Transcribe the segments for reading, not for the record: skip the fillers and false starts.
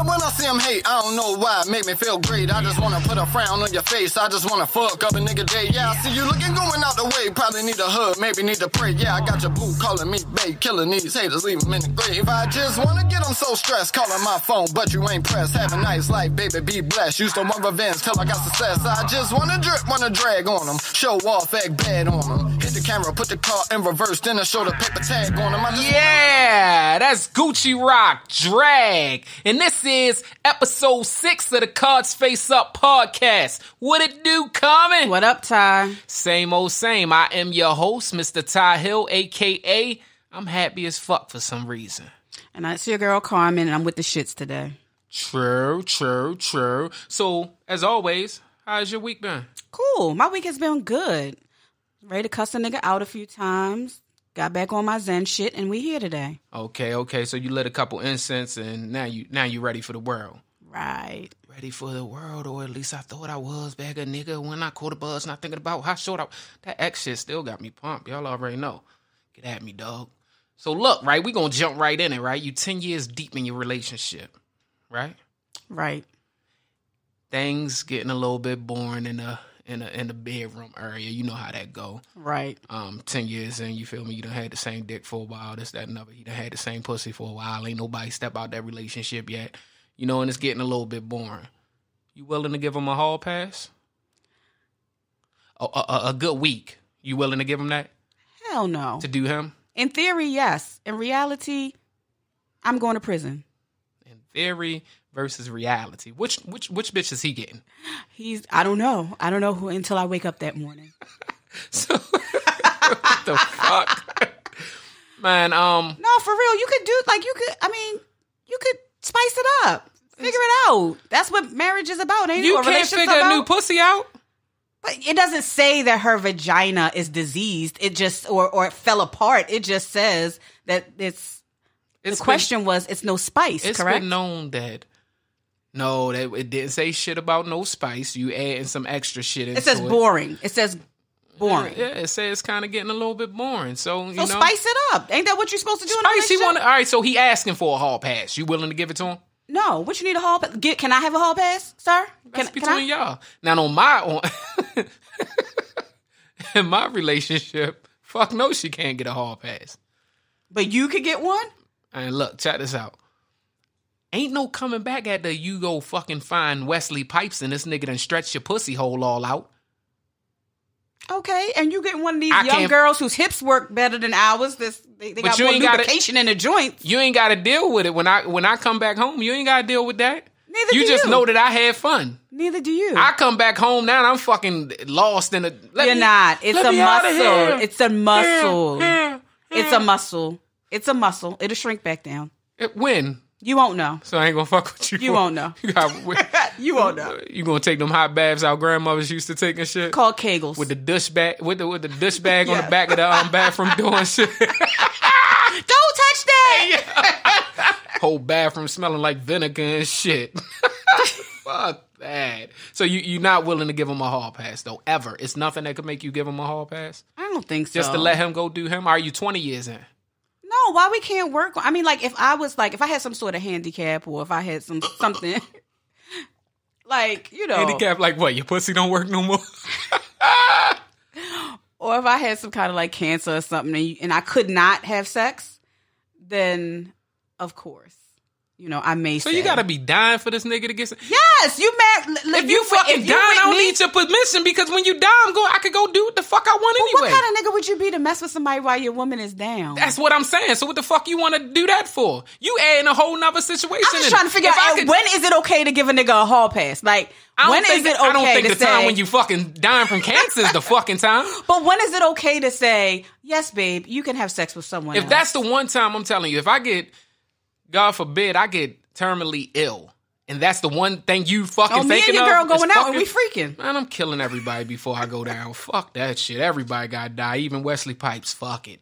But when I see him hate, I don't know why. It make me feel great. I just wanna put a frown on your face. I just wanna fuck up a nigga day. Yeah, I see you looking going out the way. Probably need a hug, maybe need to pray. Yeah, I got your boo calling me babe, killing these haters, leave them in the grave. I just wanna get them so stressed, calling my phone, but you ain't pressed. Have a nice life, baby, be blessed. Used to want revenge till I got success. I just wanna drip, wanna drag on them. Show off, act bad on them. Hit the camera, put the car in reverse, then I show the paper tag on them. Yeah, that's Gucci Rock, Drag. And this is episode 6 of the Cards Face Up podcast. What it do, Carmen? What up, Ty? Same old same. I am your host, Mr. Ty Hill, a.k.a. I'm happy as fuck for some reason. And it's your girl, Carmen, and I'm with the shits today. True. So, as always, how's your week been? Cool. My week has been good. Ready to cuss a nigga out a few times. Got back on my Zen shit, and we here today. Okay. So you lit a couple incense, and now you ready for the world. Right. Ready for the world, or at least I thought I was back a nigga when I caught a buzz, not thinking about how short that X shit still got me pumped. Y'all already know. Get at me, dog. So look, right, we gonna jump right in it, right? You 10 years deep in your relationship, right? Right. Things getting a little bit boring in the bedroom area. You know how that go. Right. 10 years in, you feel me? You done had the same dick for a while, this, that, and other. You done had the same pussy for a while. Ain't nobody step out that relationship yet. You know, and it's getting a little bit boring. You willing to give him a hall pass? A good week. You willing to give him that? Hell no. To do him? In theory, yes. In reality, I'm going to prison. In theory versus reality. Which bitch is he getting? I don't know. I don't know who until I wake up that morning. So, what the fuck? Man, No, for real. You could spice it up. Figure it out. That's what marriage is about, ain't it? You can't figure a new pussy out? But it doesn't say that her vagina is diseased. It just, or it fell apart. It just says that the question was, it's no spice, it's correct? It's been known that, no, that it didn't say shit about no spice. You adding some extra shit into it. It says boring. It says boring. Yeah, it says it's kind of getting a little bit boring. So, you know. Spice it up. Ain't that what you're supposed to do in a relationship? relationship? All right, so he asking for a hall pass. You willing to give it to him? No. What you need a hall pass? Can I have a hall pass, sir? That's between y'all. Now, in my relationship, fuck no, she can't get a hall pass. But you could get one? And look, check this out. Ain't no coming back at the you go fucking find Wesley Pipes and this nigga done stretch your pussy hole all out. Okay, and you get one of these young girls whose hips work better than ours. They got more lubrication in the joints. You ain't got to deal with it when I come back home. You ain't got to deal with that. Neither do you. You just know that I had fun. Neither do you. I come back home now and I'm fucking lost in a... You're not. It's a muscle. It's a muscle. It's a muscle. It's a muscle. It'll shrink back down. When? You won't know. So I ain't gonna fuck with you. You won't know. You won't know. You gonna take them hot baths our grandmothers used to take and shit? Called Kegels. With the douche bag, with the douche bag on the back of the bathroom door and shit. Don't touch that! Whole bathroom smelling like vinegar and shit. Fuck that. So you're not willing to give him a hall pass though, ever? It's nothing that could make you give him a hall pass? I don't think so. Just to let him go do him? Are you 20 years in? No, why we can't work? I mean, like, if I had some sort of handicap or if I had something, like, you know. Handicap like what? Your pussy don't work no more? Or if I had some kind of, like, cancer or something and I could not have sex, then, of course. You know, I may say. So you gotta be dying for this nigga to get... Yes! You mad... If you fucking dying, I don't need your permission because when you die, I could go do what the fuck I want anyway. What kind of nigga would you be to mess with somebody while your woman is down? That's what I'm saying. So what the fuck you want to do that for? You adding a whole nother situation. I'm just trying to figure out when is it okay to give a nigga a hall pass? Like, when is it okay to say... I don't think the time when you fucking dying from cancer is the fucking time. But when is it okay to say, yes, babe, you can have sex with someone else? If that's the one time, I'm telling you, if I get... God forbid, I get terminally ill. And that's the one thing you fucking thinking of. Me and your girl going out and we freaking. Man, I'm killing everybody before I go down. Fuck that shit. Everybody gotta die. Even Wesley Pipes. Fuck it.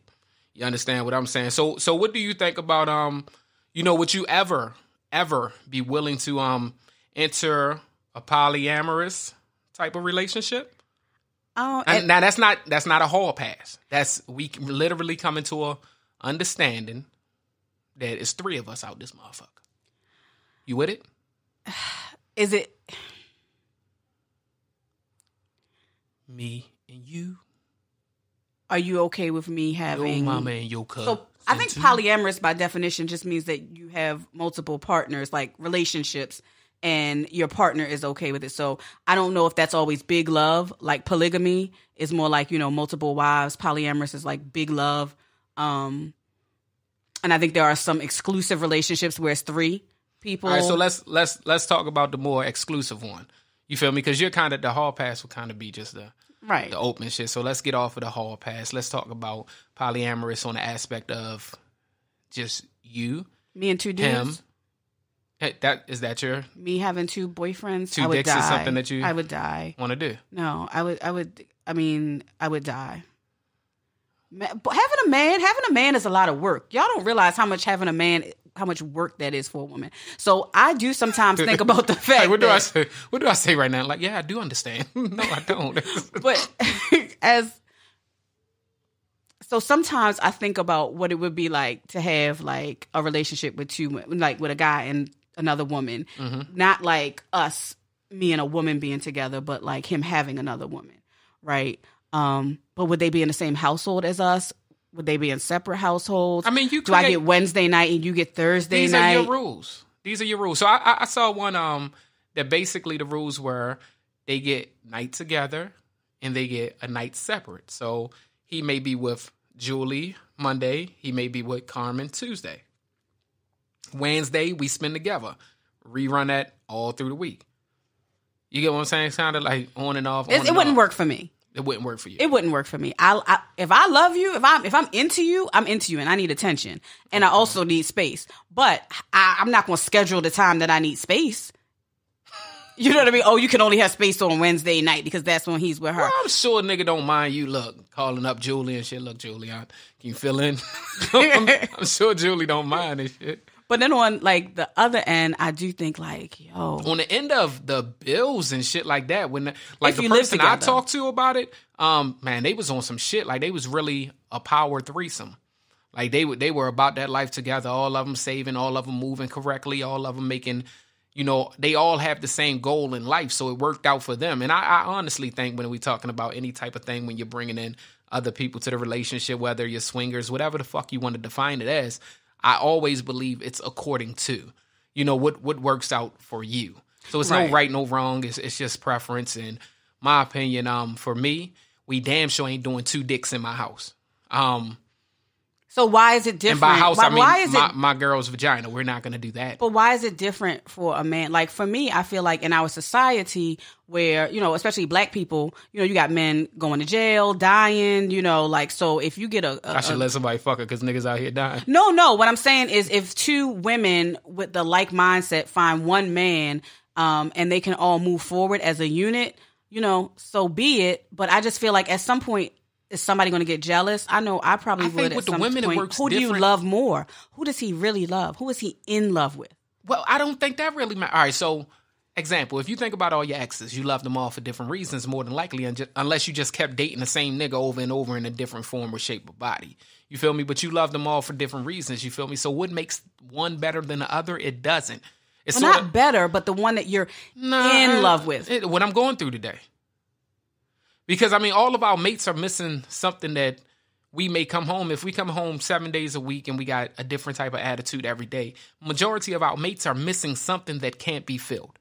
You understand what I'm saying? So what do you think about, would you ever be willing to enter a polyamorous type of relationship? Now that's not a hall pass. That's we literally coming to a understanding that it's 3 of us out this motherfucker. You with it? Is it me and you? Are you okay with me having your mama and your cousin? So I think polyamorous by definition just means that you have multiple partners, like relationships, and your partner is okay with it. So I don't know if that's always big love. Like polygamy is more like, multiple wives. Polyamorous is like big love. And I think there are some exclusive relationships where it's 3 people. All right, so let's talk about the more exclusive one. You feel me? Because you're kind of, the hall pass would kind of be just the open shit. So let's get off of the hall pass. Let's talk about polyamorous on the aspect of just you, me and 2 dudes. Him. Hey, is that your me having 2 boyfriends? 2 dicks is something that I would die. Want to do? No, I would die. Having a man is a lot of work. Y'all don't realize how much work that is for a woman. So I do sometimes think about the fact. What do I say? What do I say right now? Like, yeah, I do understand. No, I don't. But so sometimes I think about what it would be like to have like a relationship with 2, like with a guy and another woman, not like us, me and a woman being together, but like him having another woman, right? But would they be in the same household as us? Would they be in separate households? I mean, do I get Wednesday night and you get Thursday night? These are your rules. So I saw one that basically the rules were they get night together and they get a night separate. So he may be with Julie Monday. He may be with Carmen Tuesday. Wednesday, we spend together. Rerun that all through the week. You get what I'm saying? It's kind of like on and off. It wouldn't work for me. It wouldn't work for you. It wouldn't work for me. If I love you, if I'm into you, I'm into you, and I need attention, and I also need space. But I'm not going to schedule the time that I need space. You know what I mean? Oh, you can only have space on Wednesday night because that's when he's with her. Well, I'm sure a nigga don't mind you, calling up Julie and shit. Look, Julie, can you fill in? I'm sure Julie don't mind and shit. But then on like the other end, I do think like, on the end of the bills and shit like that, when the person I talked to about it, man, they was on some shit. Like they was really a power threesome. Like they were about that life together. All of them saving, all of them moving correctly, all of them making, they all have the same goal in life. So it worked out for them. And I honestly think when we talking about any type of thing, when you're bringing in other people to the relationship, whether you're swingers, whatever the fuck you want to define it as, I always believe it's according to, what works out for you. So it's no right, no wrong. It's just preference. And my opinion, for me, we damn sure ain't doing 2 dicks in my house. So why is it different? And by house, I mean my girl's vagina. We're not going to do that. But why is it different for a man? Like for me, I feel like in our society where, especially black people, you got men going to jail, dying, so if you get I should let somebody fuck her because niggas out here dying. No. What I'm saying is if 2 women with the like mindset find one man and they can all move forward as a unit, so be it. But I just feel like at some point, is somebody going to get jealous? I know I probably would at some point. Who do you love more? Who does he really love? Who is he in love with? Well, I don't think that really matters. All right, so example, if you think about all your exes, you love them all for different reasons more than likely, unless you just kept dating the same nigga over and over in a different form or shape or body. You feel me? But you love them all for different reasons. You feel me? So what makes one better than the other? It doesn't. It's not better, but the one that you're in love with. What I'm going through today. Because, I mean, all of our mates are missing something that we may come home. If we come home 7 days a week and we got a different type of attitude every day, majority of our mates are missing something that can't be filled.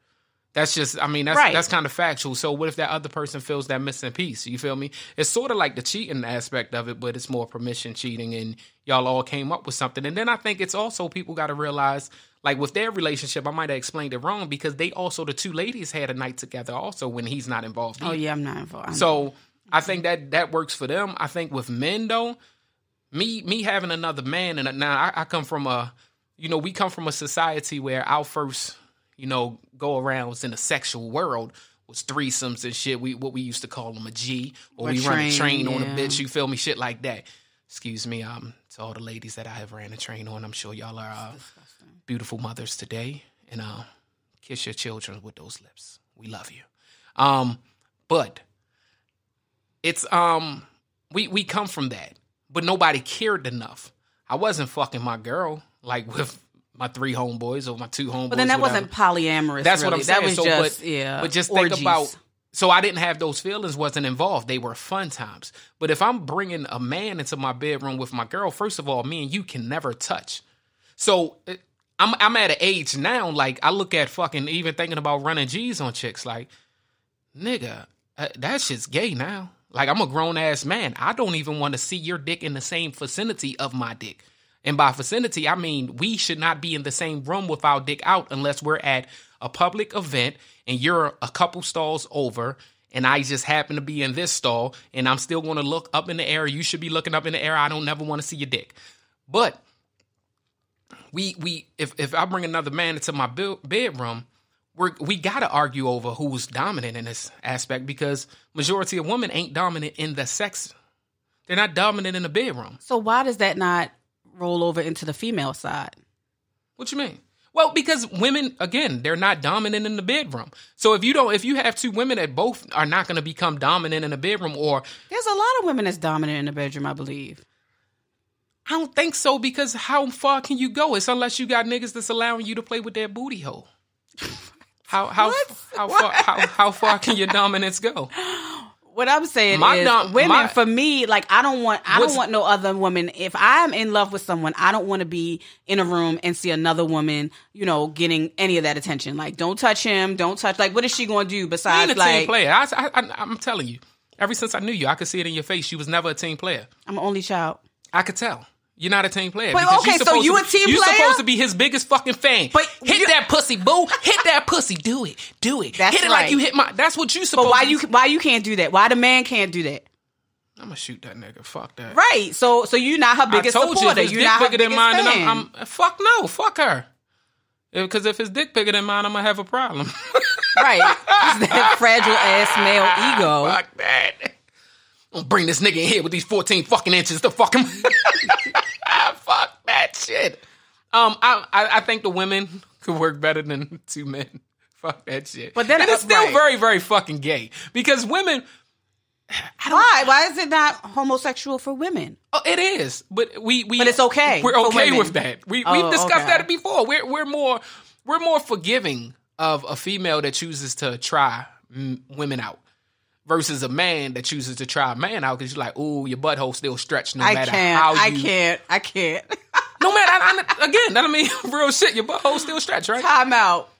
That's just, that's kind of factual. So what if that other person fills that missing piece? You feel me? It's sort of like the cheating aspect of it, but it's more permission cheating and y'all all came up with something. And then I think it's also people got to realize, like with their relationship, I might have explained it wrong because the 2 ladies had a night together also when he's not involved either. Oh yeah, I'm not involved. So I think that works for them. I think with men though, me having another man, and now I come from we come from a society where our first, go arounds in the sexual world was threesomes and shit. What we used to call them a G, or we run a train on a bitch. You feel me? Shit like that. Excuse me, to all the ladies that I have ran a train on, I'm sure y'all are beautiful mothers today, and kiss your children with those lips. We love you. But it's we come from that, but nobody cared enough. I wasn't fucking my girl like with my 3 homeboys or my 2 homeboys. But then that wasn't polyamorous. That's really. what I'm saying. That was so, just, but just orgies. think about. So I didn't have those feelings, wasn't involved. They were fun times. But if I'm bringing a man into my bedroom with my girl, first of all, me and you can never touch. So I'm at an age now, like, I look at fucking even thinking about running G's on chicks, like, nigga, that shit's gay now. Like, I'm a grown-ass man. I don't even want to see your dick in the same vicinity of my dick. And by vicinity, I mean we should not be in the same room with our dick out unless we're at a public event and you're a couple stalls over and I just happen to be in this stall and I'm still going to look up in the air. You should be looking up in the air. I don't never want to see your dick. But if I bring another man into my bedroom, we got to argue over who's dominant in this aspect because majority of women ain't dominant in the sex. They're not dominant in the bedroom. So why does that not roll over into the female side? What you mean? Well, because women, again, they're not dominant in the bedroom. So if you have 2 women that both are not going to become dominant in the bedroom, or there's a lot of women that's dominant in the bedroom, I believe. I don't think so, because how far can you go? It's unless you got niggas that's allowing you to play with their booty hole. How far can your dominance go? What I'm saying is, women, for me, like, I don't want no other woman. If I'm in love with someone, I don't want to be in a room and see another woman, getting any of that attention. Like, don't touch him, like, what is she going to do besides, you ain't a team player. I'm telling you, ever since I knew you, I could see it in your face. You was never a team player. I'm an only child. I could tell. You're not a team player. But okay, so you a team player? You're supposed to be his biggest fucking fan. But hit that pussy, boo. Hit that pussy. Do it. That's hit it right. like you hit my. That's what you supposed. But why you can't do that? Why the man can't do that? I'm gonna shoot that nigga. Fuck that. Right. So you're not her biggest supporter. You're not her biggest fan. Fuck no. Fuck her. Because if his dick bigger than mine, I'm gonna have a problem. Right. That fragile ass male ego. Fuck that. I'm gonna bring this nigga in here with these 14 fucking inches to fuck him. Fuck that shit. I think the women could work better than 2 men. Fuck that shit. But then it's still very, very fucking gay. Because women... Why? Why is it not homosexual for women? Oh, it is. But but it's okay. We're okay with that. We've discussed that before. We're more forgiving of a female that chooses to try women out versus a man that chooses to try a man out because you're like, ooh, your butthole still stretched no matter how you... I can't. No matter, again, I mean, real shit, your butthole still stretched, right? Time out.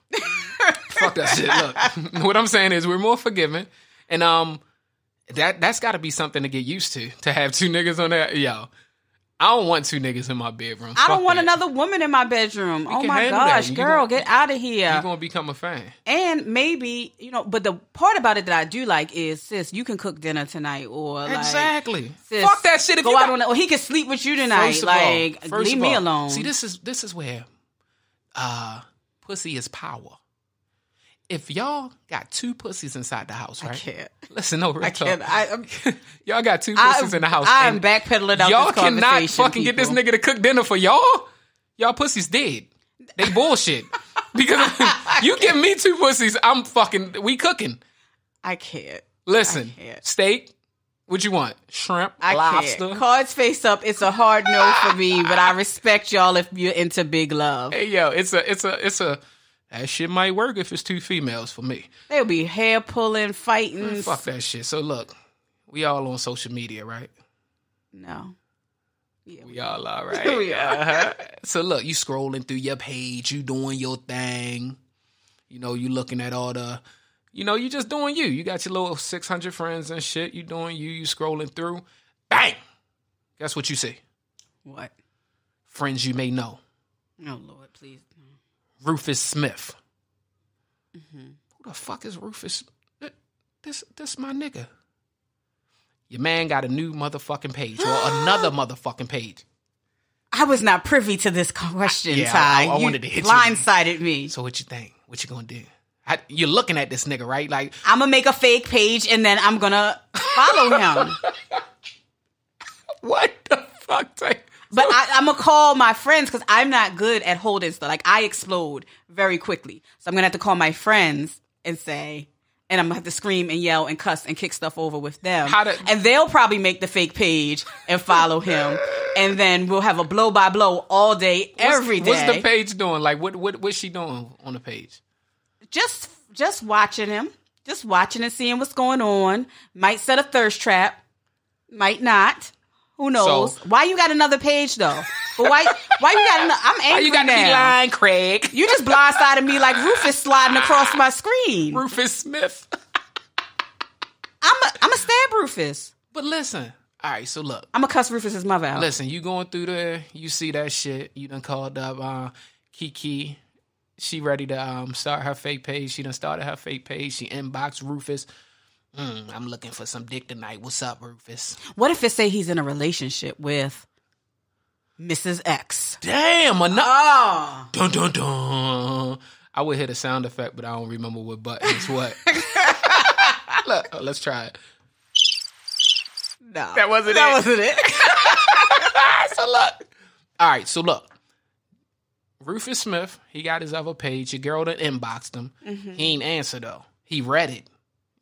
Fuck that shit. Look, what I'm saying is we're more forgiving, and that's got to be something to get used to have 2 niggas on there. Yo, I don't want 2 niggas in my bedroom. I don't want another woman in my bedroom. Oh my gosh, girl, get out of here. You're going to become a fan. And maybe, but the part about it that I do like is, sis, you can cook dinner tonight, or exactly. Like, sis, fuck that shit. If go out on it, or he can sleep with you tonight. Leave me alone. See, this is where pussy is power. If y'all got 2 pussies inside the house, right? I can't. Listen, no, real talk. I can't. Y'all got 2 pussies in the house. I'm backpedaling out y'all this conversation. Y'all cannot fucking get this nigga to cook dinner for y'all. Y'all pussies dead. They bullshit. Because you give me 2 pussies, we cooking. I can't. Listen, steak. What you want? Shrimp, lobster. Can't. Cards face up. It's a hard no for me, but I respect y'all if you're into big love. Hey yo, it's a. That shit might work if it's 2 females for me. They'll be hair pulling, fighting. Man, fuck that shit. So look, we all on social media, right? No. Yeah, we all are, right? We are. So look, you scrolling through your page, you doing your thing. You looking at all the, you just doing you. You got your little 600 friends and shit. You doing you. You scrolling through. Bang! Guess what you see? What? Friends you may know. Oh, Lord, please. Rufus Smith. Mm-hmm. Who the fuck is Rufus? This my nigga. Your man got a new motherfucking page or another motherfucking page. I was not privy to this question, yeah, Ty. I wanted to hit you. Blindsided me. So what you think? What you gonna do? You're looking at this nigga, right? Like, I'm gonna make a fake page and then I'm gonna follow him. What the fuck, Ty? But I'm going to call my friends because I'm not good at holding stuff. Like, I explode very quickly. So I'm going to have to call my friends and say, and I'm gonna have to scream and yell and cuss and kick stuff over with them. And they'll probably make the fake page and follow him, and then we'll have a blow by blow all day, every day. What's the page doing? Like, what's she doing on the page? Just watching him, just watching and seeing what's going on. Might set a thirst trap, might not. Who knows? So, why you got another page though? But why you got another? I'm angry now. Why you got to be lying, Craig? You just blindsided me like Rufus sliding across my screen. Rufus Smith. I'm a stab Rufus. But listen, all right. So look, I'm gonna cuss Rufus's mother out. Listen, you going through there, you see that shit. You done called up Kiki. She ready to start her fake page. She done started her fake page. She inboxed Rufus. I'm looking for some dick tonight. What's up, Rufus? What if it say he's in a relationship with Mrs. X? Damn, enough. Dun, dun, dun. I would hit a sound effect, but I don't remember what button is what. Look, let's try it. No. That wasn't it. So look. All right, so look. Rufus Smith, he got his other page. Your girl done inboxed him. Mm-hmm. He ain't answer, though. He read it.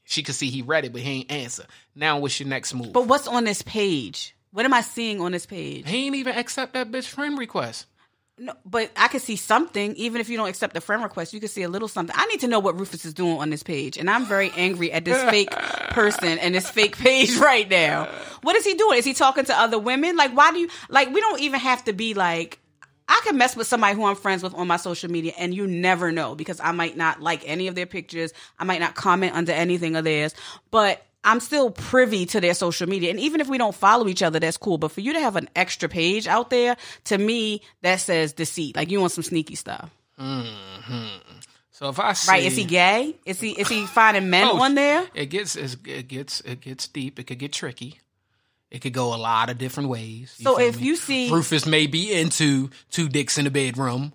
She could see he read it, but he ain't answer. Now what's your next move? But what's on this page? What am I seeing on this page? He ain't even accept that bitch friend request. No, but I could see something. Even if you don't accept the friend request, you could see a little something. I need to know what Rufus is doing on this page. And I'm very angry at this fake person and this fake page right now. What is he doing? Is he talking to other women? Like, why do you... Like, we don't even have to be like... I can mess with somebody who I'm friends with on my social media, and you never know, because I might not like any of their pictures. I might not comment under anything of theirs, but I'm still privy to their social media. And even if we don't follow each other, that's cool. But for you to have an extra page out there, to me, that says deceit. Like, you want some sneaky stuff. Mm-hmm. So if I see... Right, is he gay? Is he finding men on there? It gets deep. It could get tricky. It could go a lot of different ways. So if you see... Rufus may be into 2 dicks in the bedroom.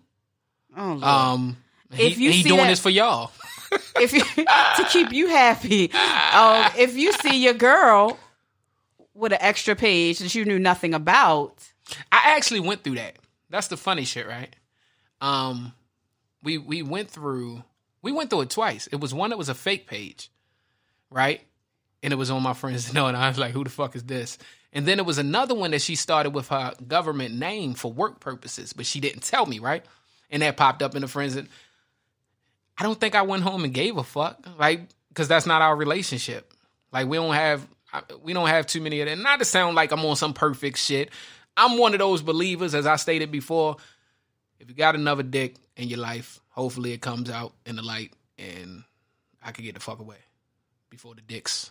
Oh, Lord. He doing this for y'all. To keep you happy. If you see your girl with an extra page that you knew nothing about... I actually went through that. That's the funny shit, right? We went through it twice. It was one that was a fake page, right? And it was on my friends to know, and I was like, who the fuck is this? And then it was another one that she started with her government name for work purposes, but she didn't tell me, right? And that popped up in the friends. And I don't think I went home and gave a fuck, like, because that's not our relationship. Like, we don't have too many of that. Not to sound like I'm on some perfect shit. I'm one of those believers, as I stated before, if you got another dick in your life, hopefully it comes out in the light and I can get the fuck away before the dicks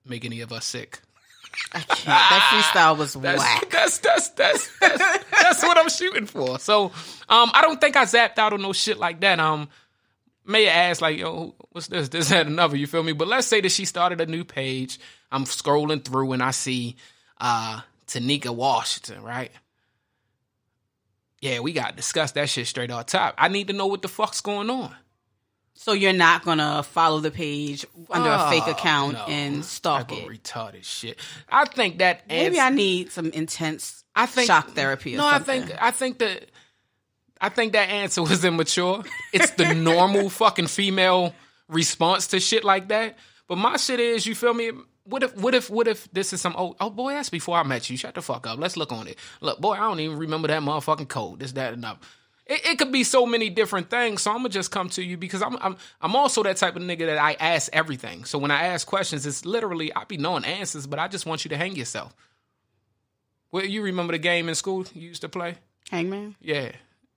make any of us sick. I can't. That freestyle was whack. That's what I'm shooting for. So, I don't think I zapped out on no shit like that. May ask like, yo, what's this? This, that, another. You feel me? But let's say that she started a new page. I'm scrolling through and I see Tanika Washington, right? Yeah, we got to discuss that shit straight off top. I need to know what the fuck's going on. So you're not going to follow the page under a fake account and stalk it? Retarded shit. I think that... Maybe I need some intense shock therapy or something. I think that answer was immature. It's the normal fucking female response to shit like that. But my shit is, you feel me? What if this is some oh boy, that's before I met you. Shut the fuck up. Let's look on it. Look, boy, I don't even remember that motherfucking code. This, that, and that. It could be so many different things. So I'm gonna just come to you because I'm also that type of nigga that I ask everything. So when I ask questions, it's literally I be knowing answers, but I just want you to hang yourself. Well, you remember the game in school you used to play? Hangman? Yeah.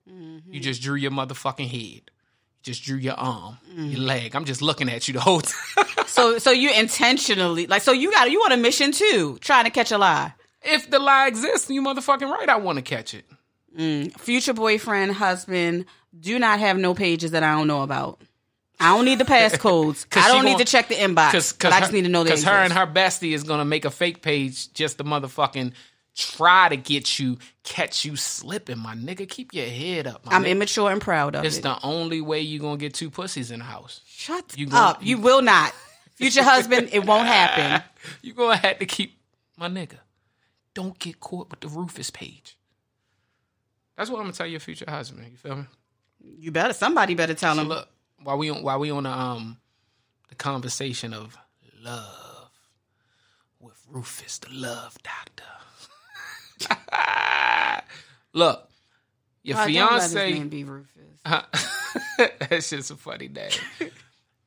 Mm-hmm. You just drew your motherfucking head. You just drew your arm, your leg. I'm just looking at you the whole time. So you intentionally you want a mission too, trying to catch a lie. If the lie exists, you motherfucking right. I want to catch it. Future boyfriend, husband, do not have no pages that I don't know about. I don't need the passcodes. I don't need to check the inbox. But I just need to know that. Because her and her bestie is going to make a fake page just to motherfucking try to get you, catch you slipping, my nigga. Keep your head up, I'm immature and proud of it. It's the only way you're going to get 2 pussies in the house. Shut up. You will not. Future husband, it won't happen. You're going to have to keep, my nigga, don't get caught with the Rufus page. That's what I'm gonna tell your future husband. You feel me? You better. Somebody better tell him. Look, while we on the conversation of love with Rufus, the love doctor. Look, your fiance. Don't let his name be Rufus. That's just a funny name.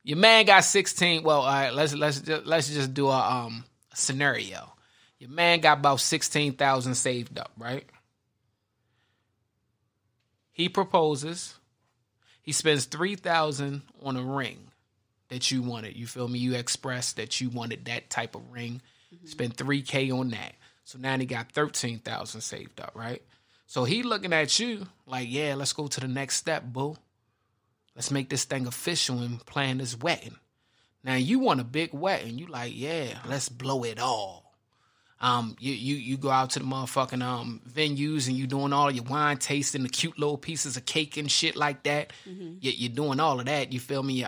Your man got 16. Well, all right, let's just do a scenario. Your man got about 16,000 saved up, right? He proposes. He spends 3,000 on a ring that you wanted. You feel me? You expressed that you wanted that type of ring. Mm-hmm. Spend $3,000 on that. So now he got 13,000 saved up, right? So he looking at you like, yeah, let's go to the next step, boo. Let's make this thing official and plan this wedding. Now you want a big wedding. You like, yeah, let's blow it all. You go out to the motherfucking venues and you doing all your wine tasting, the cute little pieces of cake and shit like that. Mm-hmm. You're doing all of that. You feel me?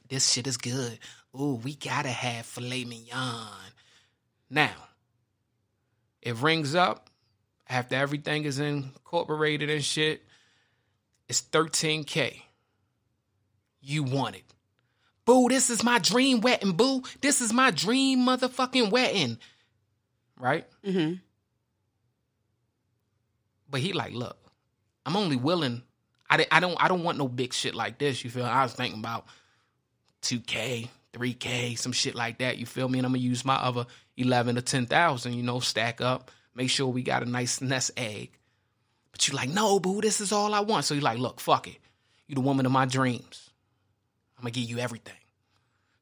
This shit is good. Ooh, we gotta have filet mignon. Now, it rings up after everything is incorporated and shit. It's $13,000. You want it. Boo, this is my dream wedding, boo. This is my dream motherfucking wedding. Right? Mm-hmm. But he like, look, I'm only willing. I don't want no big shit like this. You feel? I was thinking about $2,000, $3,000, some shit like that. You feel me? And I'm gonna use my other 11 or 10,000. Stack up, make sure we got a nice nest egg. But you like, no, boo, this is all I want. So you like, look, fuck it. You the woman of my dreams. I'm gonna give you everything,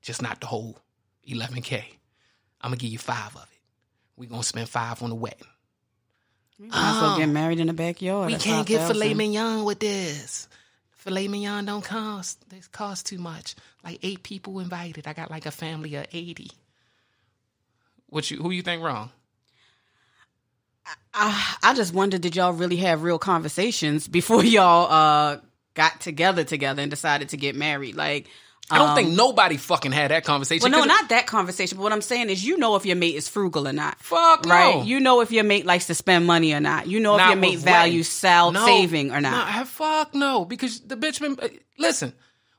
just not the whole 11K. I'm gonna give you 5 of it. We gonna spend 5 on the wedding. We might as well get married in the backyard. We can't get filet mignon with this. Filet mignon don't cost. This costs too much. Like 8 people invited. I got like a family of 80. Who you think wrong? I just wonder, did y'all really have real conversations before y'all got together and decided to get married? Like, I don't think nobody fucking had that conversation. Well, no, not that conversation. But what I'm saying is, if your mate is frugal or not. Fuck right? No. You know if your mate likes to spend money or not. You know if your mate values saving or not. Fuck no. Because the bitch been... Listen,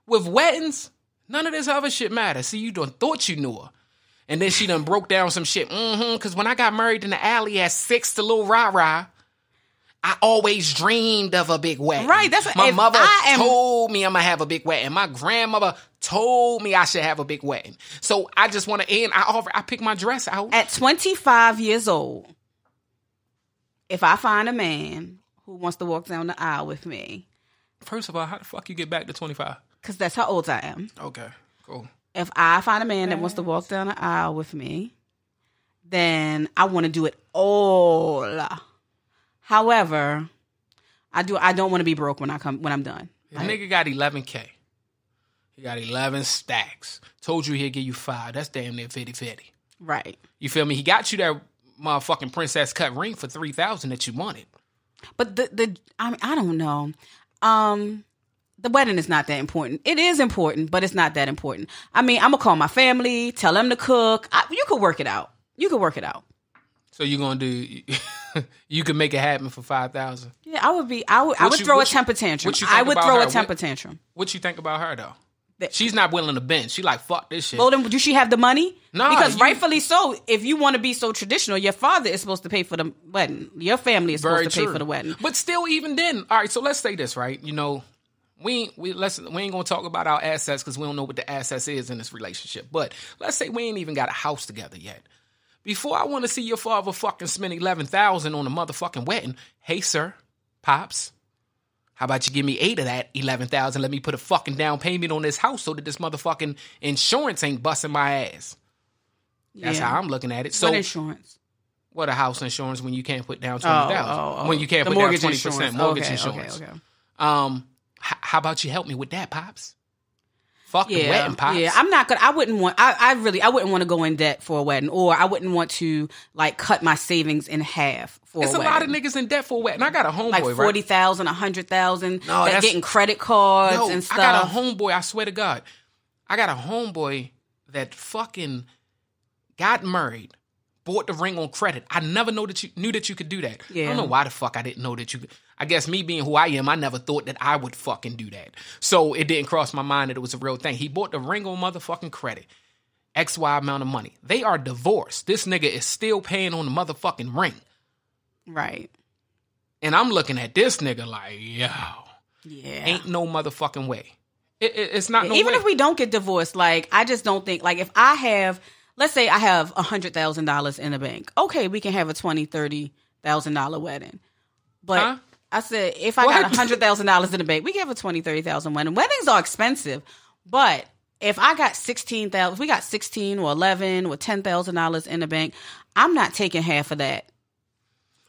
with weddings, none of this other shit matters. See, you done thought you knew her. And then she done broke down some shit. Because when I got married in the alley at 6 to Lil Rah-Rah, I always dreamed of a big wedding. Right, that's what... My mother told me I'm going to have a big wedding. My grandmother told me I should have a big wedding. So I just want to end. I pick my dress out. At 25 years old, if I find a man who wants to walk down the aisle with me... First of all, how the fuck you get back to 25? Because that's how old I am. Okay, cool. If I find a man that wants to walk down the aisle with me, then I want to do it all. However, I don't want to be broke when I'm done. The nigga got 11K. He got 11 stacks. Told you he'll give you 5. That's damn near 50-50. Right. You feel me? He got you that motherfucking princess cut ring for 3,000 that you wanted. But I don't know. The wedding is not that important. It is important, but it's not that important. I mean, I'm gonna call my family, tell them to cook. You could work it out. So you're gonna do? You could make it happen for 5,000. Yeah, I would throw a temper tantrum. I would throw a temper tantrum. What you think about her though? She's not willing to bend. She like, fuck this shit. Well, then, do she have the money? No, because rightfully so. If you want to be so traditional, your father is supposed to pay for the wedding. Your family is supposed to pay for the wedding. But still, even then, all right. So let's say this, right? We ain't gonna talk about our assets because we don't know what the assets is in this relationship. But let's say we ain't even got a house together yet. Before I want to see your father fucking spend 11,000 on a motherfucking wedding, hey sir, pops, how about you give me 8 of that 11,000? Let me put a fucking down payment on this house so that this motherfucking insurance ain't busting my ass. That's how I'm looking at it. So what insurance? What a house insurance when you can't put down 20,000? When you can't put down 20% mortgage insurance. Okay. How about you help me with that, pops? Fucking wedding, pops. Yeah, I'm not gonna. I wouldn't want to go in debt for a wedding, or I wouldn't want to like cut my savings in half for a wedding. It's a lot of niggas in debt for a wedding. I got a homeboy, like 40,000, 100,000. No, that's getting credit cards and stuff. I got a homeboy. I swear to God, I got a homeboy that fucking got married, bought the ring on credit. I never knew that you could do that. Yeah. I don't know why the fuck I didn't know that you could. I guess me being who I am, I never thought that I would fucking do that. So it didn't cross my mind that it was a real thing. He bought the ring on motherfucking credit. XY amount of money. They are divorced. This nigga is still paying on the motherfucking ring. Right. And I'm looking at this nigga like, yo. Yeah. Ain't no motherfucking way. It's not no even way. If we don't get divorced, like, I just don't think, like, if I have, let's say I have $100,000 in the bank. Okay, we can have a $20,000, $30,000 wedding. But I said, if I got $100,000 in the bank, we can have a $20,000, $30,000 wedding. Weddings are expensive. But if I got if we got 16 or 11 or $10,000 in the bank, I'm not taking half of that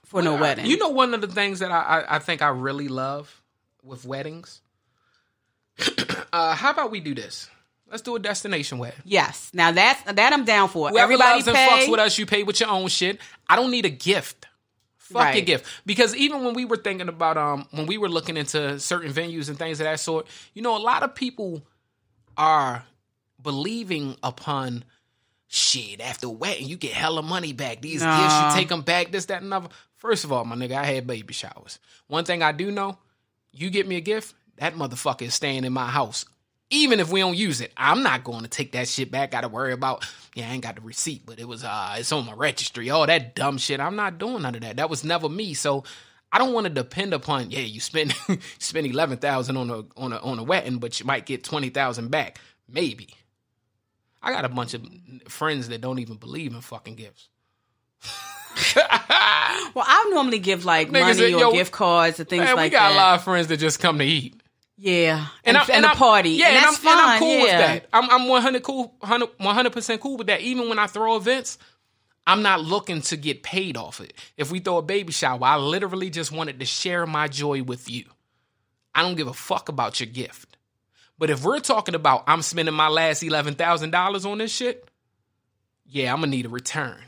for no wedding. You know, one of the things that I think I really love with weddings? How about we do this? Let's do a destination wedding. Yes. Now that I'm down for. Whoever Everybody loves and fucks with us, you pay with your own shit. I don't need a gift. Fuck your gift. Because even when we were thinking about when we were looking into certain venues and things of that sort, you know, a lot of people are believing upon shit. After a wedding, you get hella money back. These gifts, you take them back, this, that, and another. First of all, my nigga, I had baby showers. One thing I do know, you get me a gift, that motherfucker is staying in my house. Even if we don't use it, I'm not going to take that shit back. Got to worry about, I ain't got the receipt, but it's on my registry. All that dumb shit. I'm not doing none of that. That was never me. So I don't want to depend upon, you spend $11,000 on a wedding, but you might get $20,000 back. Maybe. I got a bunch of friends that don't even believe in fucking gifts. Well, I normally give like money or gift cards and things like that. We got a lot of friends that just come to eat. Yeah, and a party. Yeah, and that's fine. I'm cool with that. I'm 100% cool with that. Even when I throw events, I'm not looking to get paid off it. If we throw a baby shower, I literally just wanted to share my joy with you. I don't give a fuck about your gift. But if we're talking about I'm spending my last $11,000 on this shit, I'm gonna need a return.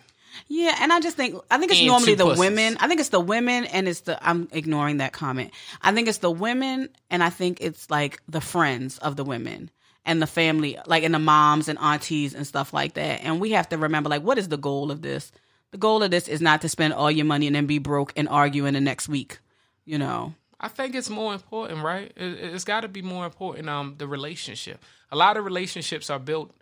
Yeah, and I think it's normally the women. I think it's the women, and I'm ignoring that comment. I think it's the women, and I think it's like the friends of the women and the family, like, and the moms and aunties and stuff like that. And we have to remember, like, what is the goal of this? The goal of this is not to spend all your money and then be broke and argue in the next week, you know. I think it's more important, right? It's got to be more important, the relationship. A lot of relationships are built,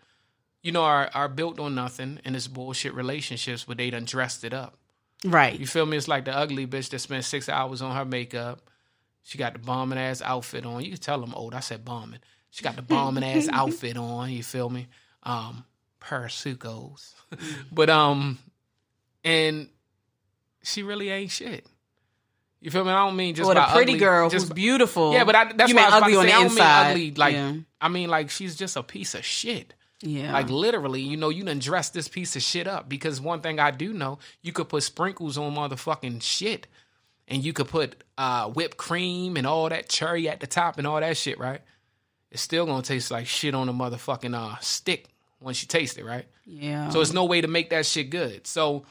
are built on nothing, and it's bullshit relationships, but they done dressed it up. Right. You feel me? It's like the ugly bitch that spent 6 hours on her makeup. She got the bombing ass outfit on. You can tell I'm old. I said bombing. She got the bombing ass outfit on. You feel me? Parasucos. But, and she really ain't shit. You feel me? I don't mean just a pretty ugly, girl who's beautiful. Yeah, but that's you what I was ugly about to say. on the inside. I don't mean ugly. Like, I mean, like, she's just a piece of shit. Yeah. Like, literally, you done dress this piece of shit up. Because one thing I do know, you could put sprinkles on motherfucking shit. And you could put whipped cream and all that cherry at the top and all that shit, right? It's still going to taste like shit on a motherfucking stick once you taste it, right? Yeah. So there's no way to make that shit good. So,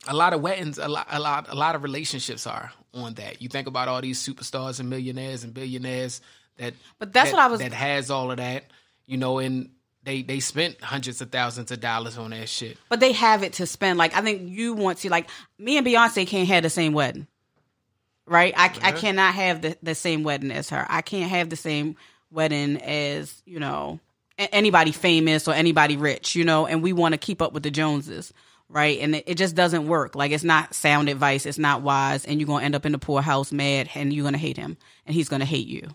a lot of weddings, a lot of relationships are on that. You think about all these superstars and millionaires and billionaires that has all of that, and they spent hundreds of thousands of dollars on that shit. But they have it to spend. Like, I think you want to, like, me and Beyonce can't have the same wedding, right? I cannot have the same wedding as her. I can't have the same wedding as, anybody famous or anybody rich, and we want to keep up with the Joneses. Right. And it just doesn't work. Like, it's not sound advice. It's not wise. And you're going to end up in the poorhouse mad, and you're going to hate him, and he's going to hate you.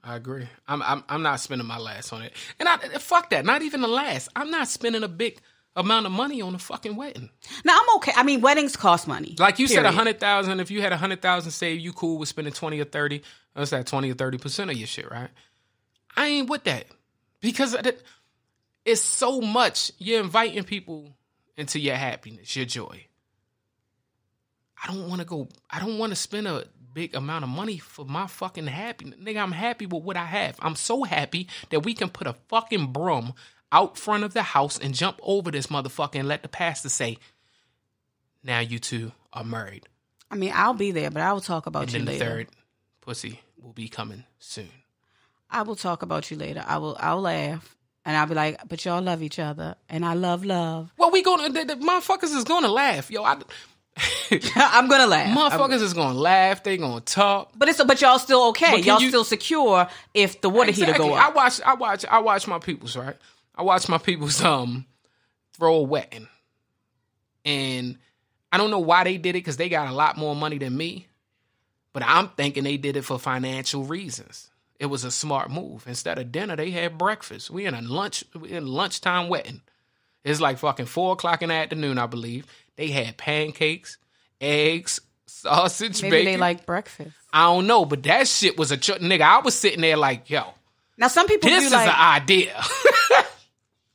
I agree. I'm not spending my last on it. And fuck that. Not even the last. I'm not spending a big amount of money on a fucking wedding. Now, I'm okay. I mean, weddings cost money. Like you said, 100,000. If you had 100,000 saved, you cool with spending 20 or 30. That's that 20 or 30% of your shit, right? I ain't with that. Because it's so much. You're inviting people into your happiness, your joy. I don't want to spend a big amount of money for my fucking happiness. Nigga, I'm happy with what I have. I'm so happy that we can put a fucking broom out front of the house and jump over this motherfucker and let the pastor say, now you two are married. I mean, I'll be there, but I will talk about you later. And then the third pussy will be coming soon. I will talk about you later. I'll laugh. And I'll be like, but y'all love each other, and I love love. Well, the motherfuckers is gonna laugh, yo. I'm gonna laugh. Motherfuckers is gonna laugh. They gonna talk. But y'all still okay. Y'all still secure if the water heater go up. I watch my peoples, right? I watch my peoples throw a wetting, and I don't know why they did it because they got a lot more money than me, but I'm thinking they did it for financial reasons. It was a smart move. Instead of dinner, they had breakfast. We in lunchtime wedding. It's like fucking 4:00 in the afternoon, I believe. They had pancakes, eggs, sausage, Maybe bacon. they like breakfast. I don't know, but that shit was nigga. I was sitting there like, yo. Now some people this is an idea.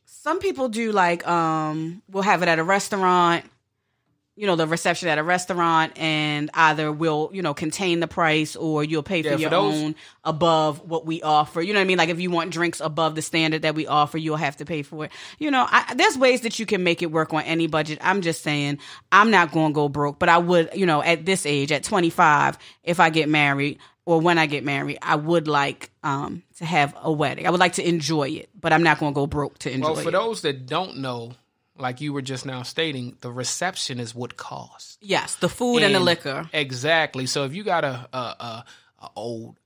Some people do like we'll have it at a restaurant. You know, the reception at a restaurant, and either will, contain the price or you'll pay for your own above what we offer. You know what I mean? Like if you want drinks above the standard that we offer, you'll have to pay for it. There's ways that you can make it work on any budget. I'm just saying I'm not going to go broke, but I would, at this age, at 25, if I get married or when I get married, I would like to have a wedding. I would like to enjoy it, but I'm not going to go broke to enjoy it. Well, for those that don't know, like you were just now stating, the reception is what costs. Yes, the food and the liquor. Exactly. So if you got a old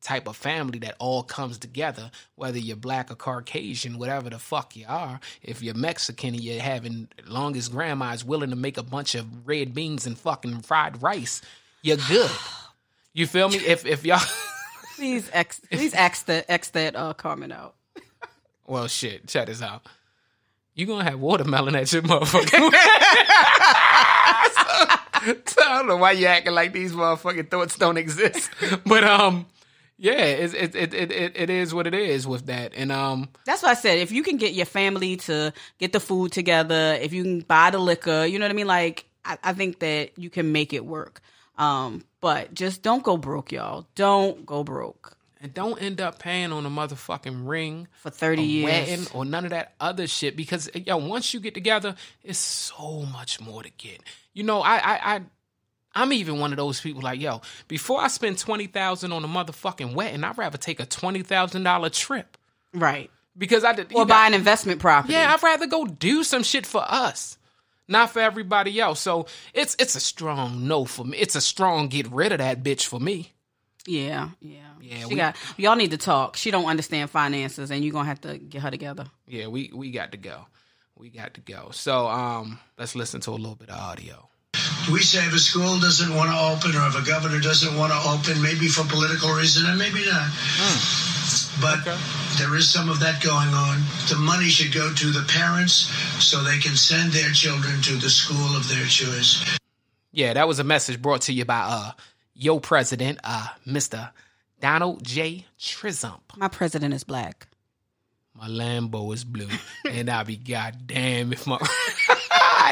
type of family that all comes together, whether you're black or Caucasian, whatever the fuck you are, if you're Mexican and you're having longest grandma is willing to make a bunch of red beans and fucking fried rice, you're good. You feel me? If y'all please X that Carmen out. Well, shit. Check this out. You gonna have watermelon at your motherfucking so I don't know why you acting like these motherfucking thoughts don't exist. But yeah, it is what it is with that. And that's what I said. If you can get your family to get the food together, if you can buy the liquor, you know what I mean? Like I think that you can make it work. But just don't go broke, y'all. Don't go broke. And don't end up paying on a motherfucking ring for 30 years wedding or none of that other shit. Because once you get together, it's so much more to get. I'm even one of those people like, before I spend $20,000 on a motherfucking wedding, I'd rather take a $20,000 trip. Right. Because buy an investment property. Yeah, I'd rather go do some shit for us, not for everybody else. So it's a strong no for me. It's a strong get rid of that bitch for me. Yeah. Y'all need to talk. She don't understand finances, and you're gonna have to get her together. Yeah, we got to go. So let's listen to a little bit of audio. We say if a school doesn't want to open, or if a governor doesn't want to open, maybe for political reason, and maybe not. But there is some of that going on. The money should go to the parents so they can send their children to the school of their choice. Yeah, that was a message brought to you by your president, Mr. Donald J. Trump. My president is black. My Lambo is blue, and I'll be goddamn if my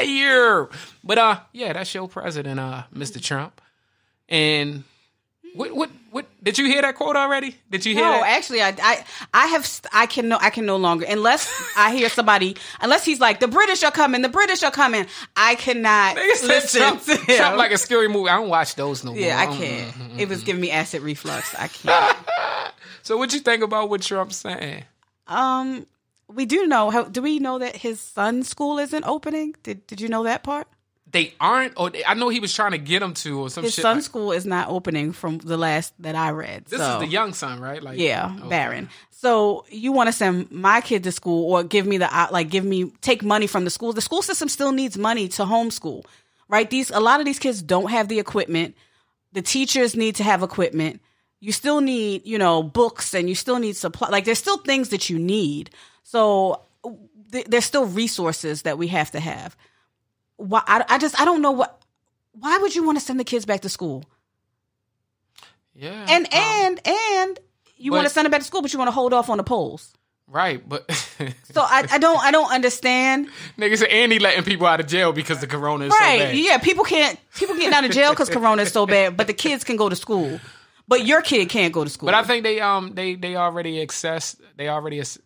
yeah. But yeah, that's your president, Mr. Trump. And what did you hear that quote already? Did you hear that? No, actually, I can no longer, unless I hear somebody, unless he's like, the British are coming, I cannot listen to him. Trump like a scary movie. I don't watch those no more. Yeah, I can't. It was giving me acid reflux. I can't. So what you think about what Trump's saying? We do know. Do we know that his son's school isn't opening? Did you know that part? They aren't, or I know he was trying to get them to, or some his shit. His son's school is not opening from the last that I read. This is the young son, right? Like, yeah, okay. Barron. So you want to send my kid to school, or take money from the school? The school system still needs money to homeschool, right? A lot of these kids don't have the equipment. The teachers need to have equipment. You still need, books, and you still need supply. Like, there's still things that you need. So there's still resources that we have to have. Why? I don't know why would you want to send the kids back to school? Yeah. And you want to send them back to school, but you want to hold off on the polls. Right, but so I don't understand. Niggas say Andy letting people out of jail because the corona is so bad. Yeah, people getting out of jail because corona is so bad, but the kids can go to school. But your kid can't go to school. But I think they already assessed the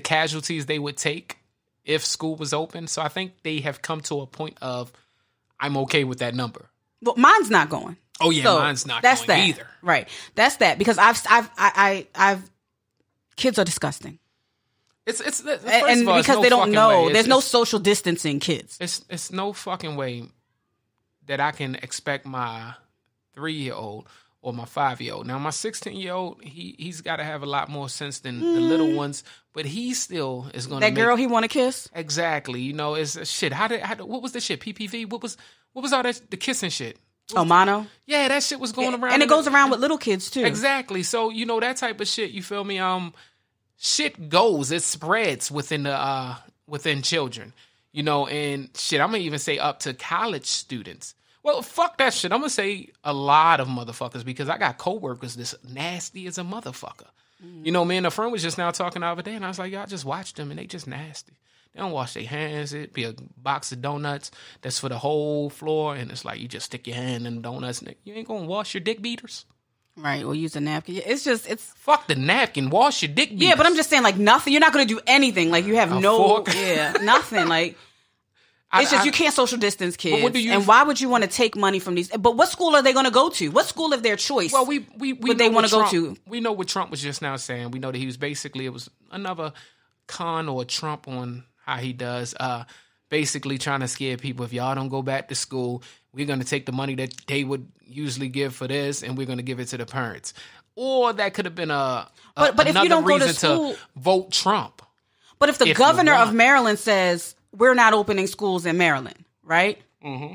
casualties they would take if school was open. So I think they have come to a point of, I'm okay with that number. Well, mine's not going. Oh yeah, so mine's not going either. Right. That's that, because I've Kids are disgusting. It's and all, because no they don't know, there's no it's, social distancing kids. It's no fucking way that I can expect my 3-year-old or my 5-year-old. Now my 16-year-old, he's got to have a lot more sense than the little ones, but he still is going to. That girl he want to kiss. Exactly. You know, it's shit. What was the shit? PPV. What was all that? The kissing shit. Mono? Yeah, that shit was going around. And it goes around with little kids too. Exactly. So, you know, that type of shit, you feel me? Shit goes, it spreads within children. You know, and shit, I'm gonna even say up to college students. Well, fuck that shit. I'm gonna say a lot of motherfuckers because I got coworkers that's nasty as a motherfucker. You know, me and a friend was just now talking the other day, and I was like, y'all just watch them, and they just nasty. They don't wash their hands. It'd be a box of donuts that's for the whole floor, and it's like you just stick your hand in the donuts. And you ain't gonna wash your dick beaters. Right, or use a napkin. It's fuck the napkin. Wash your dick beaters. Yeah, but I'm just saying, like, nothing. You're not going to do anything. Like, you have nothing. Like, it's just you can't social distance kids. And why would you want to take money from these? But what school are they going to go to? What school of their choice? Well, we they want to go to. We know what Trump was just now saying. We know that he was basically, it was another con or Trump on how he does. Basically trying to scare people. If y'all don't go back to school, we're going to take the money that they would usually give for this, and we're going to give it to the parents. Or that could have been but if you don't go to school, to vote Trump. But if the governor of Maryland says we're not opening schools in Maryland, right? Mm-hmm.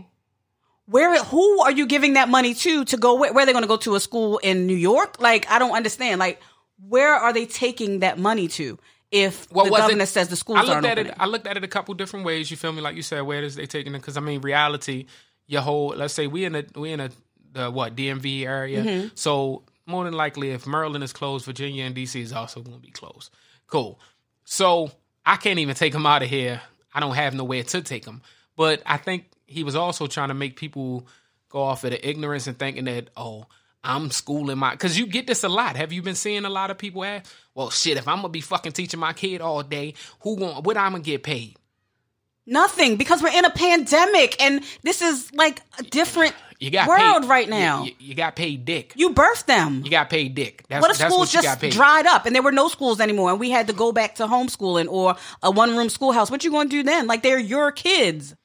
Who are you giving that money to go? Where are they going to go to a school in New York? Like, I don't understand. Like, where are they taking that money to? If the governor says the schools aren't opening. I looked at it a couple different ways. You feel me? Like you said, where is they taking it? Because I mean, reality, your whole. Let's say we in the DMV area. Mm-hmm. So more than likely, if Maryland is closed, Virginia and DC is also going to be closed. Cool. So I can't even take them out of here. I don't have nowhere to take them. But I think he was also trying to make people go off of the ignorance and thinking that I'm schooling because you get this a lot. Have you been seeing a lot of people ask, well, shit, if I'm going to be fucking teaching my kid all day, what I'm going to get paid? Nothing, because we're in a pandemic and this is like a different world right now. You got paid dick. You birthed them. You got paid dick. What if schools just dried up and there were no schools anymore and we had to go back to homeschooling or a one-room schoolhouse? What you going to do then? Like, they're your kids.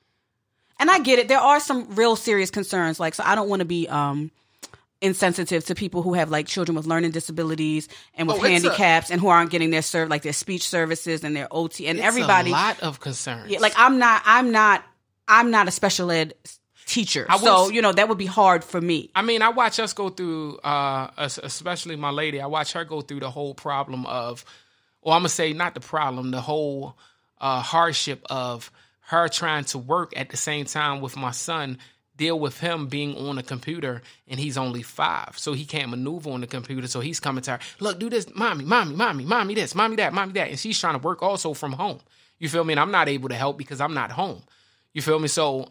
And I get it. There are some real serious concerns. Like, so I don't want to be insensitive to people who have like children with learning disabilities and with handicaps and who aren't getting their their speech services and their OT and everybody. A lot of concerns. Yeah, like I'm not a special ed teacher, so you know that would be hard for me. I mean, I watch us go through, especially my lady. I watch her go through the whole problem of, or I'm gonna say not the problem, the whole hardship of her trying to work at the same time with my son. Deal with him being on a computer and he's only 5, so he can't maneuver on the computer. So he's coming to her, look, do this, mommy, this, mommy that, and she's trying to work also from home. You feel me? And I'm not able to help because I'm not home. You feel me? So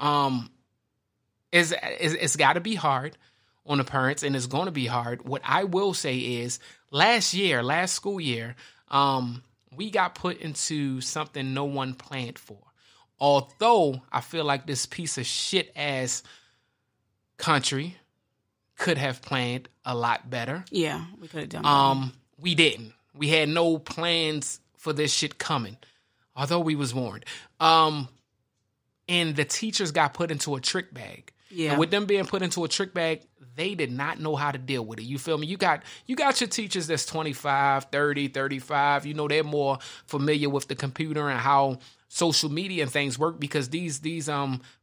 it's got to be hard on the parents, and it's going to be hard. What I will say is, last school year, we got put into something no one planned for. Although I feel like this piece of shit ass country could have planned a lot better. Yeah, we could have done better. We didn't. We had no plans for this shit coming, although we was warned. And the teachers got put into a trick bag. Yeah. And with them being put into a trick bag, they did not know how to deal with it. You feel me? You got your teachers that's 25, 30, 35. You know, they're more familiar with the computer and how social media and things work, because these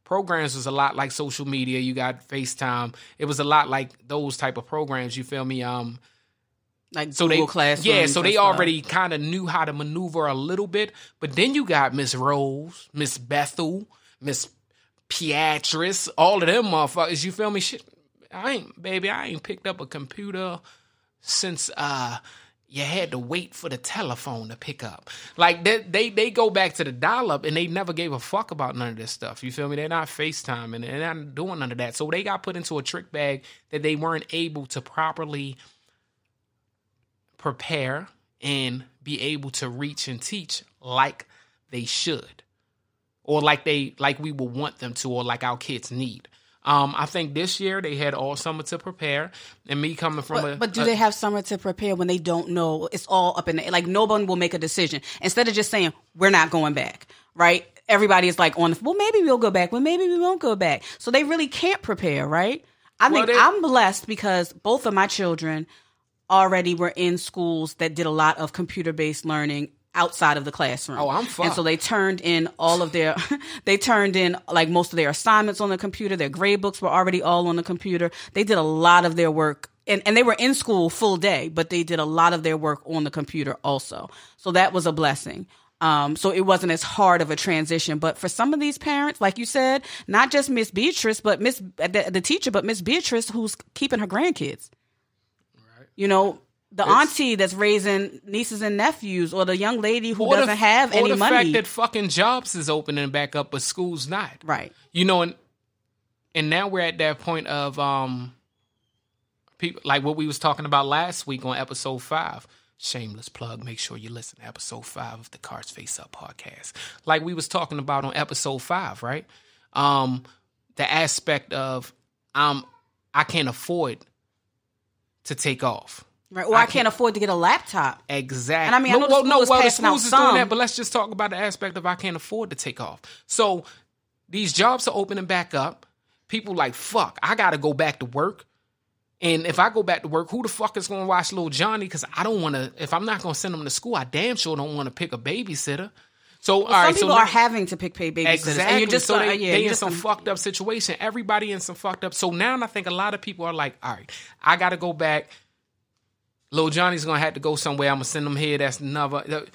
programs was a lot like social media. You got FaceTime. It was a lot like those type of programs. You feel me? Like so Google Classroom. Yeah, so they already kind of knew how to maneuver a little bit. But then you got Miss Rose, Miss Bethel, Miss Beatrice, all of them motherfuckers. You feel me? Shit, I ain't picked up a computer since you had to wait for the telephone to pick up. Like, they go back to the dial-up, and they never gave a fuck about none of this stuff. You feel me? They're not FaceTime, and they're not doing none of that. So they got put into a trick bag that they weren't able to properly prepare and be able to reach and teach like they should, or like we would want them to, or like our kids need. I think this year they had all summer to prepare, and me coming from But do they have summer to prepare when they don't know? It's all up in the, like, no one will make a decision. Instead of just saying, we're not going back, right? Everybody is like well, maybe we'll go back. Well, maybe we won't go back. So they really can't prepare, right? I think I'm blessed because both of my children already were in schools that did a lot of computer-based learning outside of the classroom. Oh, I'm fucked. And so they turned in like most of their assignments on the computer. Their grade books were already all on the computer. They did a lot of their work and they were in school full day, but they did a lot of their work on the computer also. So that was a blessing. So it wasn't as hard of a transition. But for some of these parents, like you said, not just Miss Beatrice, but the teacher, but Miss Beatrice, who's keeping her grandkids. Right. You know, the auntie that's raising nieces and nephews, or the young lady who doesn't have any money. Or the fact that fucking jobs is opening back up, but school's not. Right. You know, and now we're at that point of people like what we was talking about last week on episode 5. Shameless plug. Make sure you listen to episode 5 of the Cards Face Up podcast. Like we was talking about on episode 5, right? The aspect of I can't afford to take off. Right, or I can't afford to get a laptop. Exactly. And I mean, I know the schools is doing that, but let's just talk about the aspect of I can't afford to take off. So these jobs are opening back up. People like, fuck, I got to go back to work. And if I go back to work, who the fuck is going to watch little Johnny? Because I don't want to, if I'm not going to send him to school, I damn sure don't want to pick a babysitter. So, some people are having to pick babysitters. Exactly. And you're just they in some fucked up situation. Everybody in some fucked up. So now I think a lot of people are like, all right, I got to go back. Little Johnny's going to have to go somewhere. I'm going to send him here. That's another.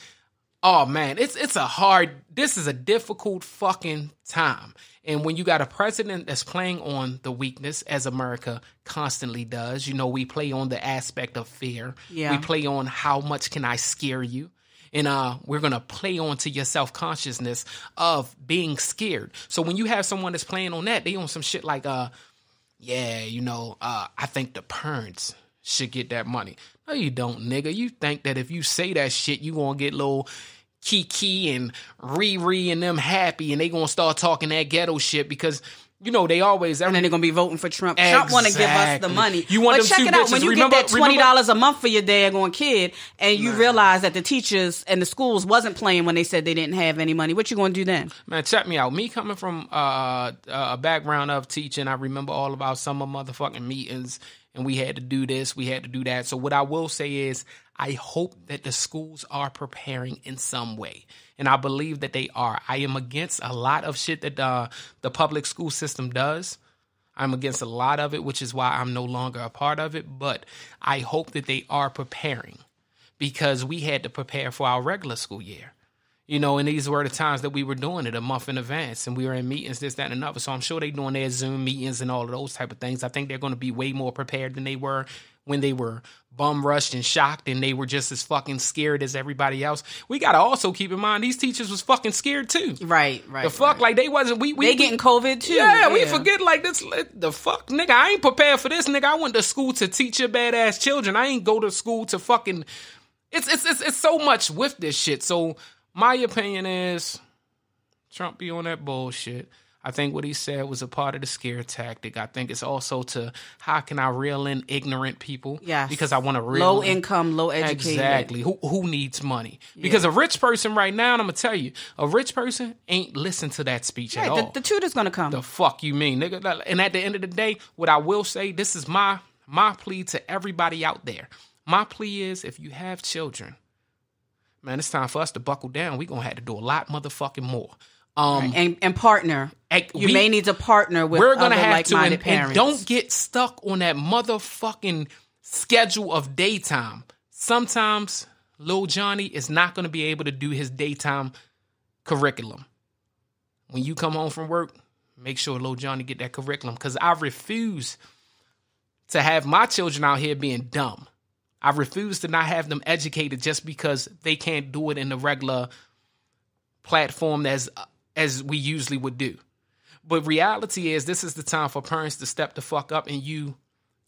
Oh, man. This is a difficult fucking time. And when you got a president that's playing on the weakness, as America constantly does, you know, we play on the aspect of fear. Yeah. We play on how much can I scare you? And we're going to play on to your self-consciousness of being scared. So when you have someone that's playing on that, they on some shit like, I think the parents should get that money. No, you don't, nigga. You think that if you say that shit, you going to get little Kiki and Riri and them happy, and they going to start talking that ghetto shit because, you know, they always... And then they're going to be voting for Trump. Exactly. Trump want to give us the money. You want but them check it out. When you get that $20 a month for your daggone kid, and you realize that the teachers and the schools wasn't playing when they said they didn't have any money, what you going to do then? Man, check me out. Me coming from a background of teaching, I remember all about summer motherfucking meetings, and we had to do this, we had to do that. So what I will say is, I hope that the schools are preparing in some way. And I believe that they are. I am against a lot of shit that the public school system does. I'm against a lot of it, which is why I'm no longer a part of it. But I hope that they are preparing, because we had to prepare for our regular school year. You know, and these were the times that we were doing it a month in advance, and we were in meetings, this, that, and another. So I'm sure they're doing their Zoom meetings and all of those type of things. I think they're going to be way more prepared than they were when they were bum rushed and shocked, and they were just as fucking scared as everybody else. We got to also keep in mind these teachers was fucking scared too. Right. The fuck, like they wasn't. They getting COVID too. Yeah, we forget like this. The fuck, nigga, I ain't prepared for this, nigga. I went to school to teach your badass children. I ain't go to school to fucking. It's so much with this shit. So my opinion is, Trump be on that bullshit. I think what he said was a part of the scare tactic. I think it's also to, how can I reel in ignorant people? Yes. Because I want to reel low income, low educated. Exactly. Who needs money? Yeah. Because a rich person right now, and I'm going to tell you, a rich person ain't listen to that speech at all. The tutor's going to come. The fuck you mean, nigga? And at the end of the day, what I will say, this is my plea to everybody out there. My plea is, if you have children, man, it's time for us to buckle down. We're going to have to do a lot motherfucking more. And partner. You may need to partner with we're gonna other have like-minded to, parents. And don't get stuck on that motherfucking schedule of daytime. Sometimes Lil Johnny is not going to be able to do his daytime curriculum. When you come home from work, make sure Lil Johnny get that curriculum, because I refuse to have my children out here being dumb. I refuse to not have them educated just because they can't do it in the regular platform as we usually would do. But reality is, this is the time for parents to step the fuck up and you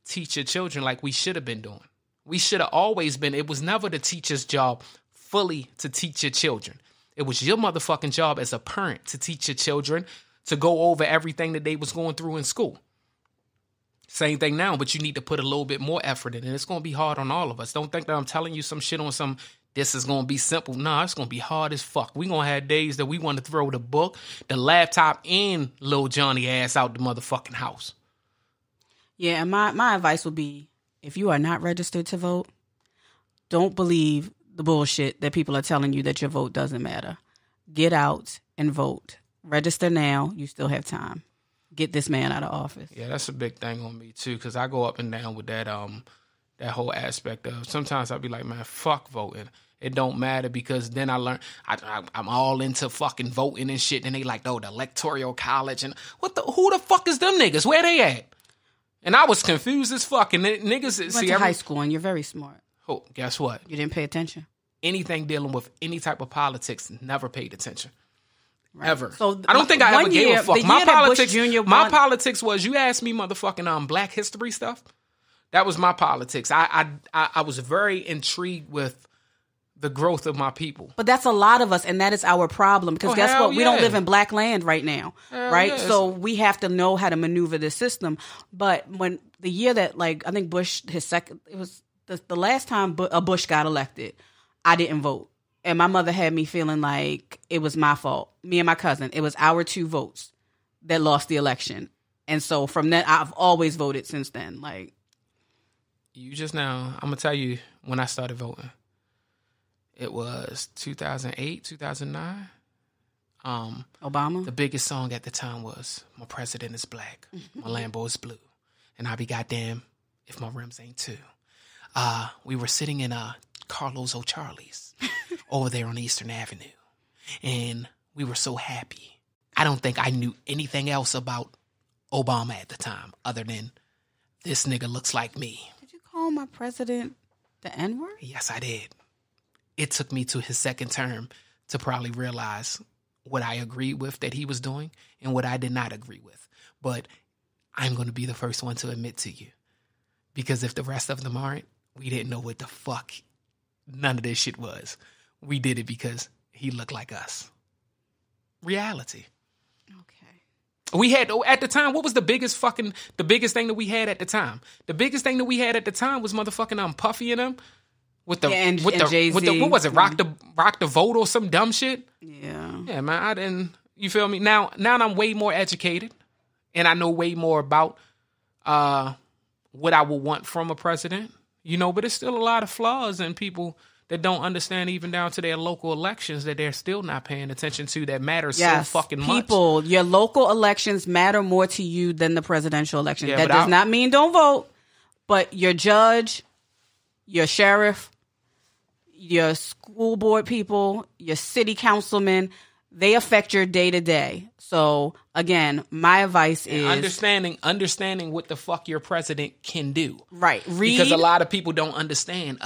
teach your children like we should have been doing. We should have always been. It was never the teacher's job fully to teach your children. It was your motherfucking job as a parent to teach your children, to go over everything that they was going through in school. Same thing now, but you need to put a little bit more effort in, and it's going to be hard on all of us. Don't think that I'm telling you some shit on some, this is going to be simple. Nah, it's going to be hard as fuck. We going to have days that we want to throw the book, the laptop, and Lil Johnny ass out the motherfucking house. Yeah, and my advice would be, if you are not registered to vote, don't believe the bullshit that people are telling you that your vote doesn't matter. Get out and vote. Register now. You still have time. Get this man out of office. Yeah, that's a big thing on me too, because I go up and down with that that whole aspect of, sometimes I'll be like, man, fuck voting. It don't matter, because then I learn I'm all into fucking voting and shit, and they like, oh, the electoral college, and who the fuck is them niggas? Where they at? And I was confused as fuck. And niggas went to high school and you're very smart. Oh, guess what? You didn't pay attention. Anything dealing with any type of politics, never paid attention. Right. Ever. So I don't think I ever gave a fuck. My politics was, you asked me motherfucking Black history stuff. That was my politics. I was very intrigued with the growth of my people. But that's a lot of us, and that is our problem. Because guess what? We don't live in black land right now, right? Yeah. So we have to know how to maneuver this system. But when the year that, like, I think Bush, his second, it was the last time a Bush got elected, I didn't vote. And my mother had me feeling like it was my fault. Me and my cousin. It was our 2 votes that lost the election. And so from then, I've always voted since then. Like, you just now, I'm going to tell you when I started voting. It was 2008, 2009. Obama? The biggest song at the time was, "My President is Black, My Lambo is Blue, and I'll be goddamn if my rims ain't too." We were sitting in Carlos O'Charlie's over there on Eastern Avenue, and we were so happy. I don't think I knew anything else about Obama at the time other than, this nigga looks like me. Did you call my president the N-word? Yes, I did. It took me to his second term to probably realize what I agreed with that he was doing and what I did not agree with. But I'm going to be the first one to admit to you, because if the rest of them aren't, we didn't know what the fuck none of this shit was. We did it because he looked like us. Reality. Okay. We had, at the time, what was the biggest thing that we had at the time? The biggest thing that we had at the time was motherfucking Puffy and them. With the Jay-Z. What was it? Rock the vote or some dumb shit? Yeah. Yeah, man. I didn't, you feel me? Now I'm way more educated, and I know way more about what I would want from a president. You know, but there's still a lot of flaws in people that don't understand, even down to their local elections, that they're still not paying attention to, that matters so fucking much. People, your local elections matter more to you than the presidential election. Yeah, that does not mean don't vote, but your judge, your sheriff, your school board people, your city councilmen, they affect your day to day. So again, my advice is understanding what the fuck your president can do. Right. Because a lot of people don't understand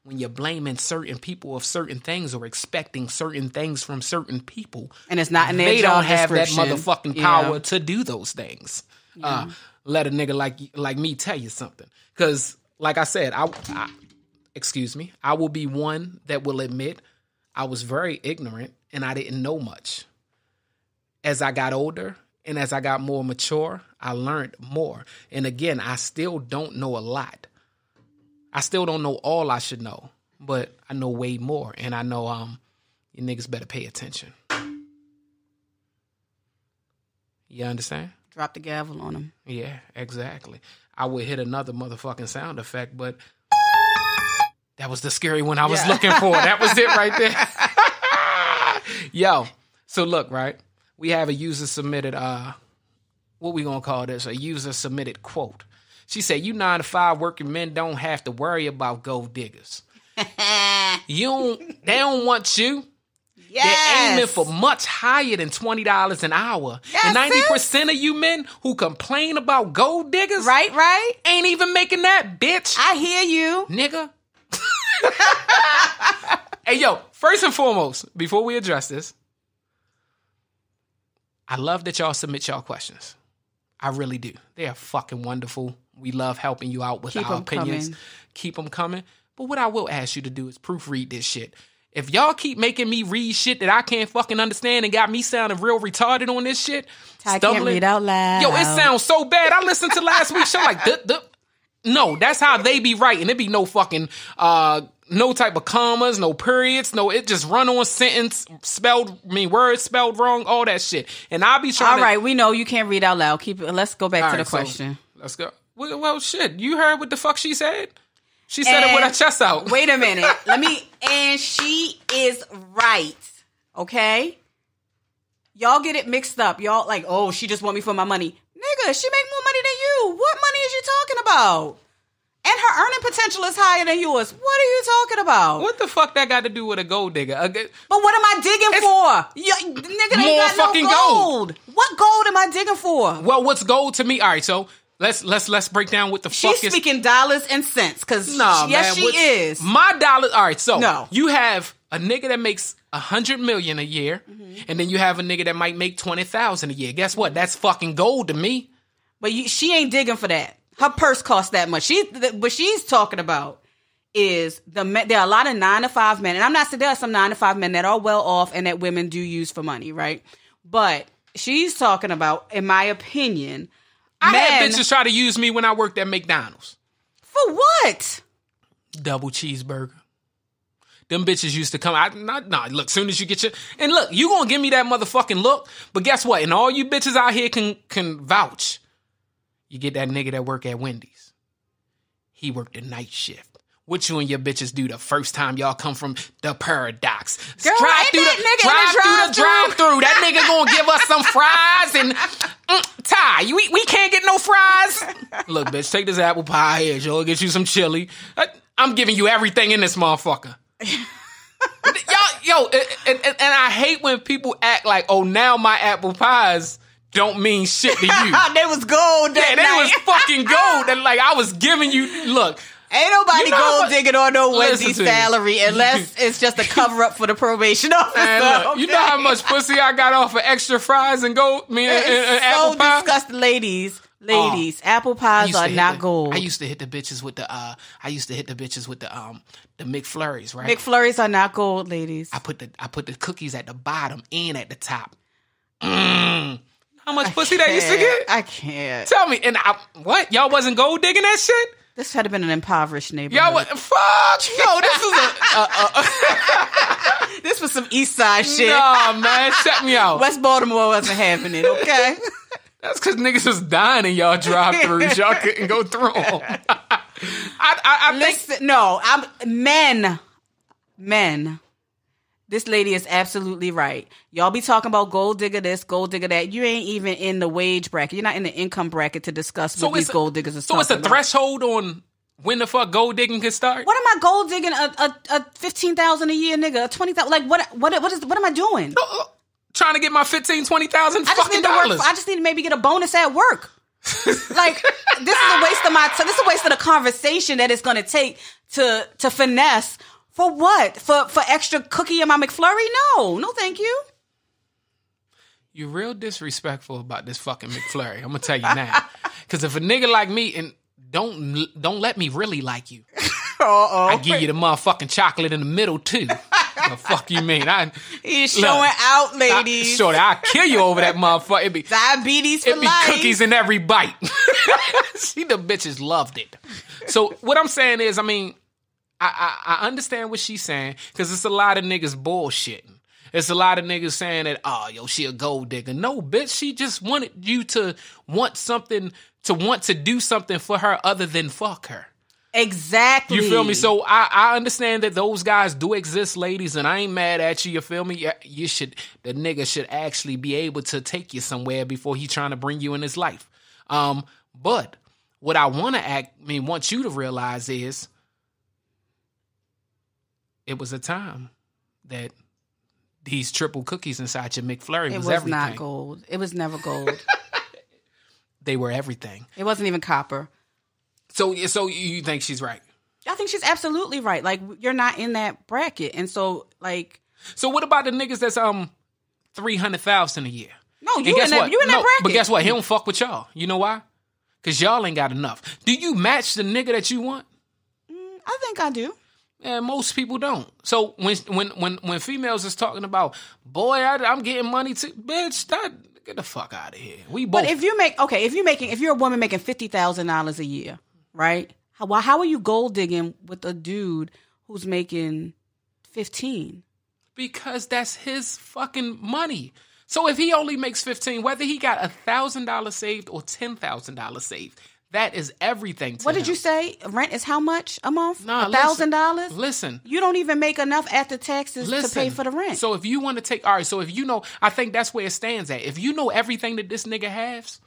when you're blaming certain people of certain things or expecting certain things from certain people, and it's not in their job description. They don't have that motherfucking power to do those things. Yeah. Let a nigga like me tell you something. Because like I said, I will be one that will admit I was very ignorant and I didn't know much. As I got older and as I got more mature, I learned more. And again, I still don't know a lot. I still don't know all I should know, but I know way more. And I know you niggas better pay attention. You understand? Drop the gavel on them. Yeah, exactly. I would hit another motherfucking sound effect, but that was the scary one I was looking for. That was it right there. Yo, so look, right? We have a user submitted, what we gonna call this? A user submitted quote. She said, "You 9-to-5 working men don't have to worry about gold diggers. They don't want you. Yes. They're aiming for much higher than $20 an hour. Yes, and 90% of you men who complain about gold diggers, right, ain't even making that, bitch. I hear you, nigga." Hey, yo, first and foremost, before we address this, I love that y'all submit y'all questions. I really do. They are fucking wonderful. We love helping you out with our opinions. Keep them coming. But what I will ask you to do is proofread this shit. if y'all keep making me read shit that I can't fucking understand and got me sounding real retarded on this shit, I can't read out loud. Yo, it sounds so bad. I listened to last week's show like, no, that's how they be writing. It be no fucking, no type of commas, no periods, no, it just run on sentence, words spelled wrong, all that shit. And I'll be trying All right, we know you can't read out loud. Let's go back to the question. Let's go. Well, shit, you heard what the fuck she said? She said it with her chest out. Wait a minute. And she is right. Okay? Y'all get it mixed up. Y'all like, oh, she just want me for my money. Nigga, she make more money than you. What money is you talking about? And her earning potential is higher than yours. What are you talking about? What the fuck that got to do with a gold digger? But what am I digging for? Nigga, they got fucking no gold. What gold am I digging for? Well, what's gold to me? All right, so let's break down what the fuck is. She's speaking dollars and cents because she is. My dollars. All right, so you have a nigga that makes $100 million a year, and then you have a nigga that might make $20,000 a year. Guess what? That's fucking gold to me. But she ain't digging for that. Her purse costs that much. What she's talking about is there are a lot of 9-to-5 men, and I'm not saying there are some 9-to-5 men that are well off and that women do use for money, right? But she's talking about, in my opinion, I had bitches try to use me when I worked at McDonald's. For what? Double cheeseburger. Them bitches used to come out. Look, soon as you get and look, you gonna give me that motherfucking look. But guess what? And all you bitches out here can vouch. You get that nigga that work at Wendy's. He worked the night shift. What you and your bitches do the first time y'all come from the Paradox? Girl, drive through the drive-through. That nigga gonna give us some fries and Ty, we can't get no fries. Look, bitch, take this apple pie here. Y'all get you some chili. I'm giving you everything in this motherfucker. Yo, and I hate when people act like, oh, now my apple pies don't mean shit to you. They was gold that night. They was fucking gold. And like I was giving you, look. Ain't nobody gold digging on no Wendy's salary unless it's just a cover up for the probation officer. Look, okay? You know how much pussy I got off of extra fries and gold? And apple pie? Disgusting, ladies. Apple pies are not gold. I used to hit the bitches with the McFlurries, right? McFlurries are not gold, ladies. I put the cookies at the bottom and at the top. How much pussy that used to get? I can't. Tell me. And what? Y'all wasn't gold digging that shit? This had been an impoverished neighborhood. Y'all fuck. Yo, this is this was some East Side shit. Nah, man, check me out. West Baltimore wasn't having it, okay? That's because niggas was dying in y'all drive-thrus. Y'all couldn't go through them. Men. This lady is absolutely right. Y'all be talking about gold digger this, gold digger that. You ain't even in the wage bracket. You're not in the income bracket to discuss what these gold diggers are talking about. So it's a threshold on when the fuck gold digging can start? What am I gold digging? A $15,000 a year nigga, a $20,000? Like what am I doing? Trying to get my $15,000, $20,000 fucking dollars. I just need to maybe get a bonus at work. Like this is a waste of my time. This is a waste of the conversation that it's going to take to finesse. For what? For extra cookie in my McFlurry? No, thank you. You're real disrespectful about this fucking McFlurry. I'm gonna tell you now. Because if a nigga like me and don't let me really like you, I give you the motherfucking chocolate in the middle too. The fuck you mean? He's showing out, ladies. Shorty, I'll kill you over that motherfucker. It be diabetes for life. It be cookies in every bite. See, the bitches loved it. So what I'm saying is, I mean, I understand what she's saying because it's a lot of niggas bullshitting. It's a lot of niggas saying that, oh, yo, she a gold digger. No, bitch, she just wanted you to want to do something for her other than fuck her. Exactly. You feel me? So I understand that those guys do exist, ladies, and I ain't mad at you. You feel me? The nigga should actually be able to take you somewhere before he trying to bring you in his life. But what I want you to realize is, it was a time that these triple cookies inside your McFlurry was everything. It was not gold. It was never gold. They were everything. It wasn't even copper. So you think she's right? I think she's absolutely right. Like, you're not in that bracket. And so, like... So what about the niggas that's $300,000 a year? No, you in that bracket. But guess what? He don't fuck with y'all. You know why? Because y'all ain't got enough. Do you match the nigga that you want? I think I do. And most people don't. So when females is talking about, boy, I'm getting money too, bitch, get the fuck out of here. We both. But if you're a woman making $50,000 a year, right? How are you gold digging with a dude who's making 15? Because that's his fucking money. So if he only makes 15, whether he got $1,000 saved or $10,000 saved, that is everything to What him. did you say? Rent is how much a month? Nah, $1,000? Listen. You don't even make enough after taxes to pay for the rent. So if you want to take, all right, so if you know, I think that's where it stands at. If you know everything that this nigga has,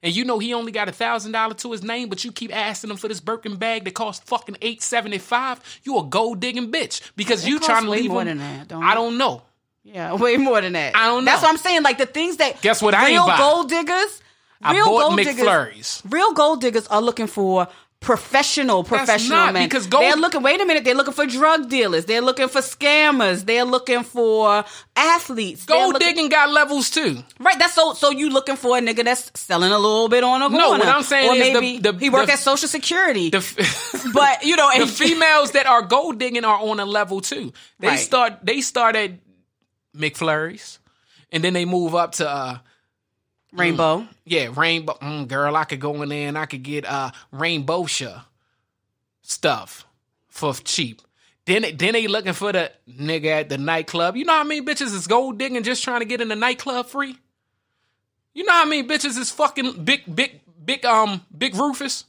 and you know he only got $1,000 to his name, but you keep asking him for this Birkin bag that costs fucking $875, you a gold digging bitch. Because you trying to leave more him. Than that, I don't know. Yeah, way more than that. I don't know. That's what I'm saying. Like the things that guess what? I ain't buy. Gold diggers. I bought McFlurries. Real gold diggers are looking for professional men. Because they're looking. Wait a minute. They're looking for drug dealers. They're looking for scammers. They're looking for athletes. Gold digging got levels too, right? That's so you looking for a nigga that's selling a little bit on a corner. No, what I'm saying or is maybe he work at Social Security. But you know, the females that are gold digging are on a level too. They start at McFlurries, and then they move up to Rainbow. Rainbow. Girl, I could go in there and I could get Rainbow stuff for cheap. Then they looking for the nigga at the nightclub. You know how many bitches is gold digging just trying to get in the nightclub free? You know how many bitches is fucking big Rufus?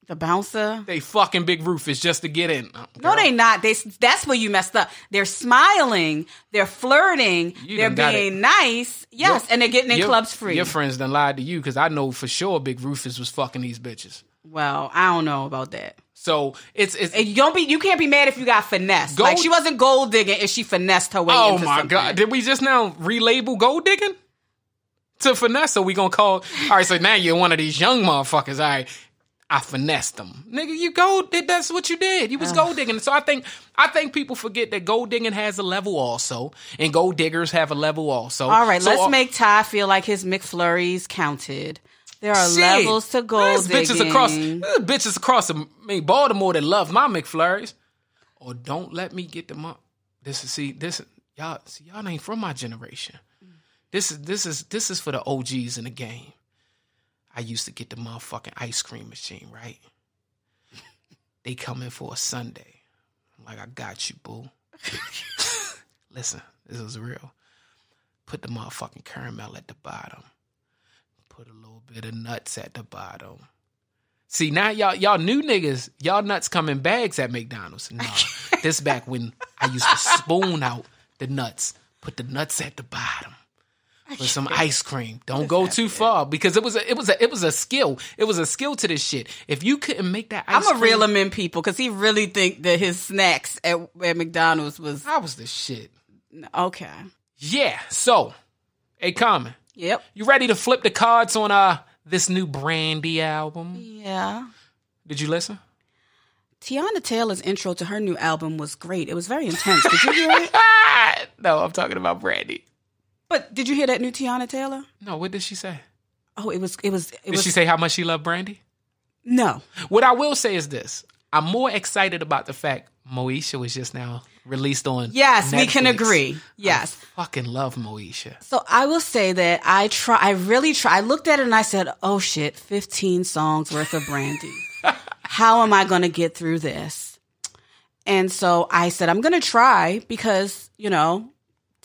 The bouncer? They fucking big Rufus just to get in. No, they not. That's where you messed up. They're smiling. They're flirting. They're being nice. Yes, and they're getting in clubs free. Your friends done lied to you because I know for sure Big Rufus was fucking these bitches. Well, I don't know about that. So it's you can't be mad if you got finessed. Like she wasn't gold digging if she finessed her way into something. Oh my God. Did we just now relabel gold digging to finesse? So we gonna call, all right, so now you're one of these young motherfuckers. All right. I finessed them. Nigga, you gold, that's what you did. You was gold digging. So I think people forget that gold digging has a level also, and gold diggers have a level also. All right, let's make Ty feel like his McFlurries counted. There are levels to gold digging. Bitches across Baltimore that love my McFlurries. Or don't let me get them up. Y'all ain't from my generation. This is for the OGs in the game. I used to get the motherfucking ice cream machine, right? They come in for a sundae. I'm like, I got you, boo. Listen, this is real. Put the motherfucking caramel at the bottom. Put a little bit of nuts at the bottom. See, now y'all new niggas, y'all nuts come in bags at McDonald's. No, this back when I used to spoon out the nuts. Put the nuts at the bottom. With some ice cream. Don't go too far because it was a skill. It was a skill to this shit. If you couldn't make that ice cream. I'm a reel him in, people, because he really think that his snacks at McDonald's was. I was the shit. Okay. Yeah. So, hey, Carmen. Yep. You ready to flip the cards on this new Brandy album? Yeah. Did you listen? Tiana Taylor's intro to her new album was great. It was very intense. Did you hear it? No, I'm talking about Brandy. But did you hear that new Tiana Taylor? No, what did she say? Oh, it was. Did she say how much she loved Brandy? No. What I will say is this. I'm more excited about the fact Moesha was just now released on Yes, Netflix. We can agree. Yes. I fucking love Moesha. So I will say that I really try. I looked at it and I said, oh shit, 15 songs worth of Brandy. How am I going to get through this? And so I said, I'm going to try because,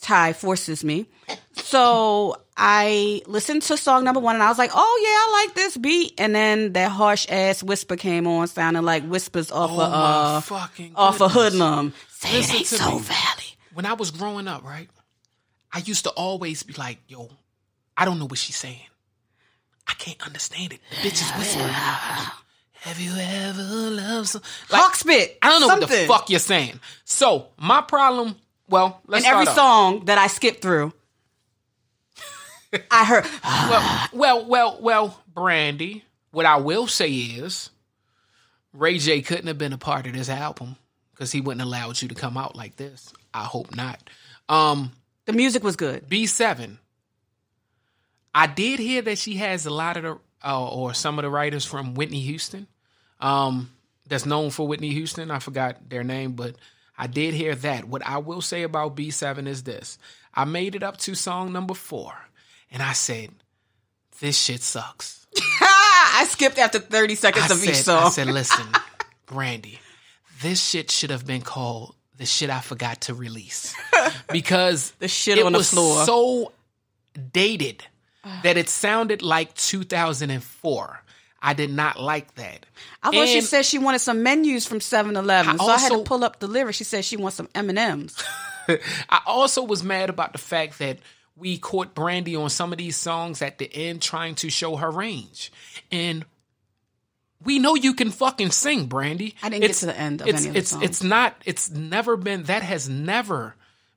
Ty forces me. So I listened to song number 1 and I was like, oh yeah, I like this beat. And then that harsh ass whisper came on, sounding like whispers off of Hoodlum. Say it ain't so valley. When I was growing up, right, I used to always be like, yo, I don't know what she's saying. I can't understand it. The bitch is whispering. Have you ever loved some? Hawk spit. I don't know what the fuck you're saying. So my problem. Well, let's start every off. song that I skipped through, I heard. well, Brandy. What I will say is, Ray J couldn't have been a part of this album because he wouldn't have allowed you to come out like this. I hope not. The music was good. B7. I did hear that she has a lot of or some of the writers from Whitney Houston. that's known for Whitney Houston. I forgot their name, but I did hear that. What I will say about B7 is this. I made it up to song number 4, and I said, this shit sucks. I skipped after 30 seconds of each song. I said, listen, Brandy, this shit should have been called The Shit I Forgot to Release. Because the shit on the floor. It was so dated that it sounded like 2004. I did not like that. I thought she said she wanted some menus from 7-Eleven, so I had to pull up the lyrics. She said she wants some M&Ms. I also was mad about the fact that we caught Brandy on some of these songs at the end trying to show her range. And we know you can fucking sing, Brandy. I didn't get to the end of any of the songs. That has never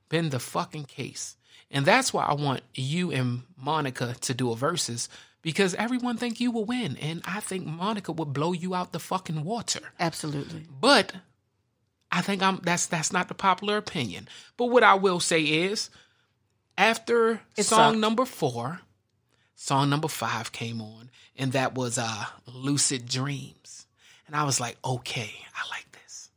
been the fucking case. And that's why I want you and Monica to do a versus, because everyone think you will win. And I think Monica would blow you out the fucking water. Absolutely. But I think that's not the popular opinion. But what I will say is, after song number 4, song number 5 came on, and that was Lucid Dreams. And I was like, okay, I like this.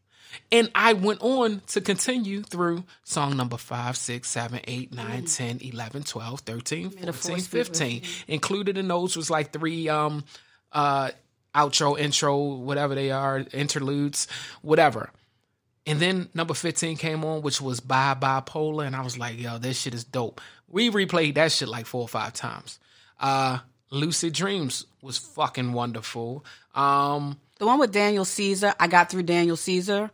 And I went on to continue through song number 5, 6, 7, 8, 9, 10, 11, 12, 13, 14, 15. Included in those was like 3 outro, intro, whatever they are, interludes, whatever. And then number 15 came on, which was Bye Bipolar, and I was like, yo, this shit is dope. We replayed that shit like 4 or 5 times. Lucid Dreams was fucking wonderful. The one with Daniel Caesar, I got through Daniel Caesar,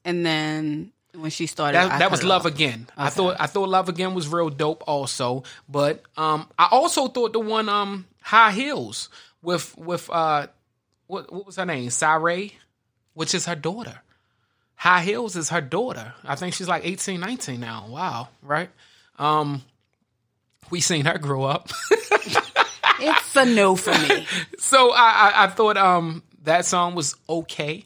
and then when she started, that was Love Again. Okay. I thought Love Again was real dope also, but I also thought the one High Heels with what was her name? Saray, which is her daughter. High Heels is her daughter. I think she's like 18, 19 now. Wow, right? We seen her grow up. It's a no for me. So I thought that song was okay.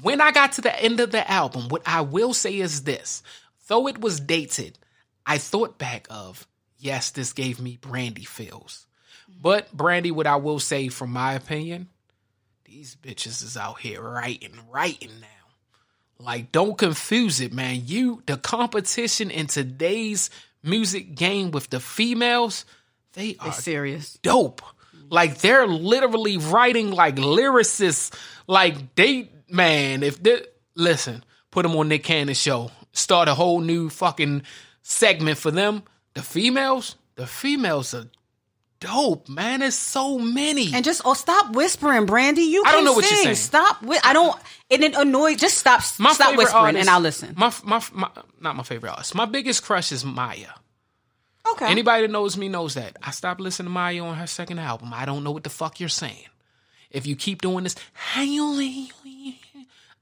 When I got to the end of the album, what I will say is this. Though it was dated, I thought back of, yes, this gave me Brandy feels. But Brandy, what I will say from my opinion, these bitches is out here writing now. Like, don't confuse it, man. The competition in today's music game with the females, they're serious. Dope. Like, they're literally writing like lyricists. Like, listen, put them on Nick Cannon's show. Start a whole new fucking segment for them. The females are dope, man. There's so many. And just stop whispering, Brandy. I don't know what you're saying. Stop. It annoys. Just stop whispering, artist, and I'll listen. Not my favorite artist. My biggest crush is Maya. Okay. Anybody that knows me knows that. I stopped listening to Maya on her second album. I don't know what the fuck you're saying. If you keep doing this, I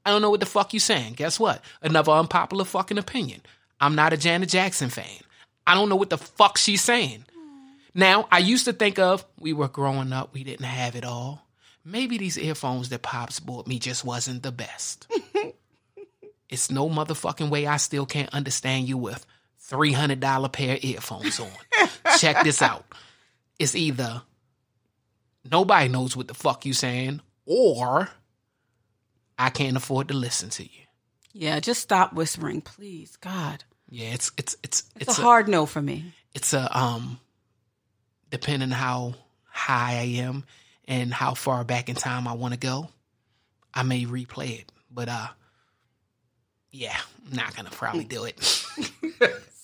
don't know what the fuck you're saying. Guess what? Another unpopular fucking opinion. I'm not a Janet Jackson fan. I don't know what the fuck she's saying. Now, I used to think of, we were growing up, we didn't have it all. Maybe these earphones that Pops bought me just wasn't the best. It's no motherfucking way I still can't understand you with $300 pair of earphones on. Check this out. It's either nobody knows what the fuck you saying, or I can't afford to listen to you. Yeah, just stop whispering, please. God. Yeah, it's a hard no for me. It's a depending how high I am and how far back in time I want to go, I may replay it. But yeah, I'm not gonna probably do it.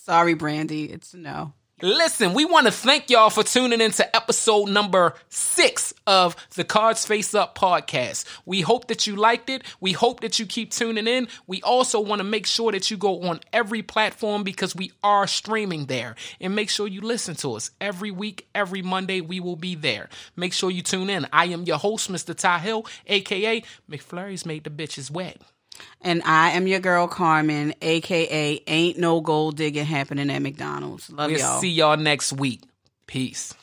Sorry, Brandy. It's a no. Listen, we want to thank y'all for tuning into episode number 6 of the Cards Face Up podcast. We hope that you liked it. We hope that you keep tuning in. We also want to make sure that you go on every platform because we are streaming there. And make sure you listen to us every week, every Monday. We will be there. Make sure you tune in. I am your host, Mr. Ty Hill, a.k.a. McFlurries made the bitches wet. And I am your girl, Carmen, a.k.a. Ain't No Gold Digging Happening at McDonald's. Love y'all. We'll see y'all next week. Peace.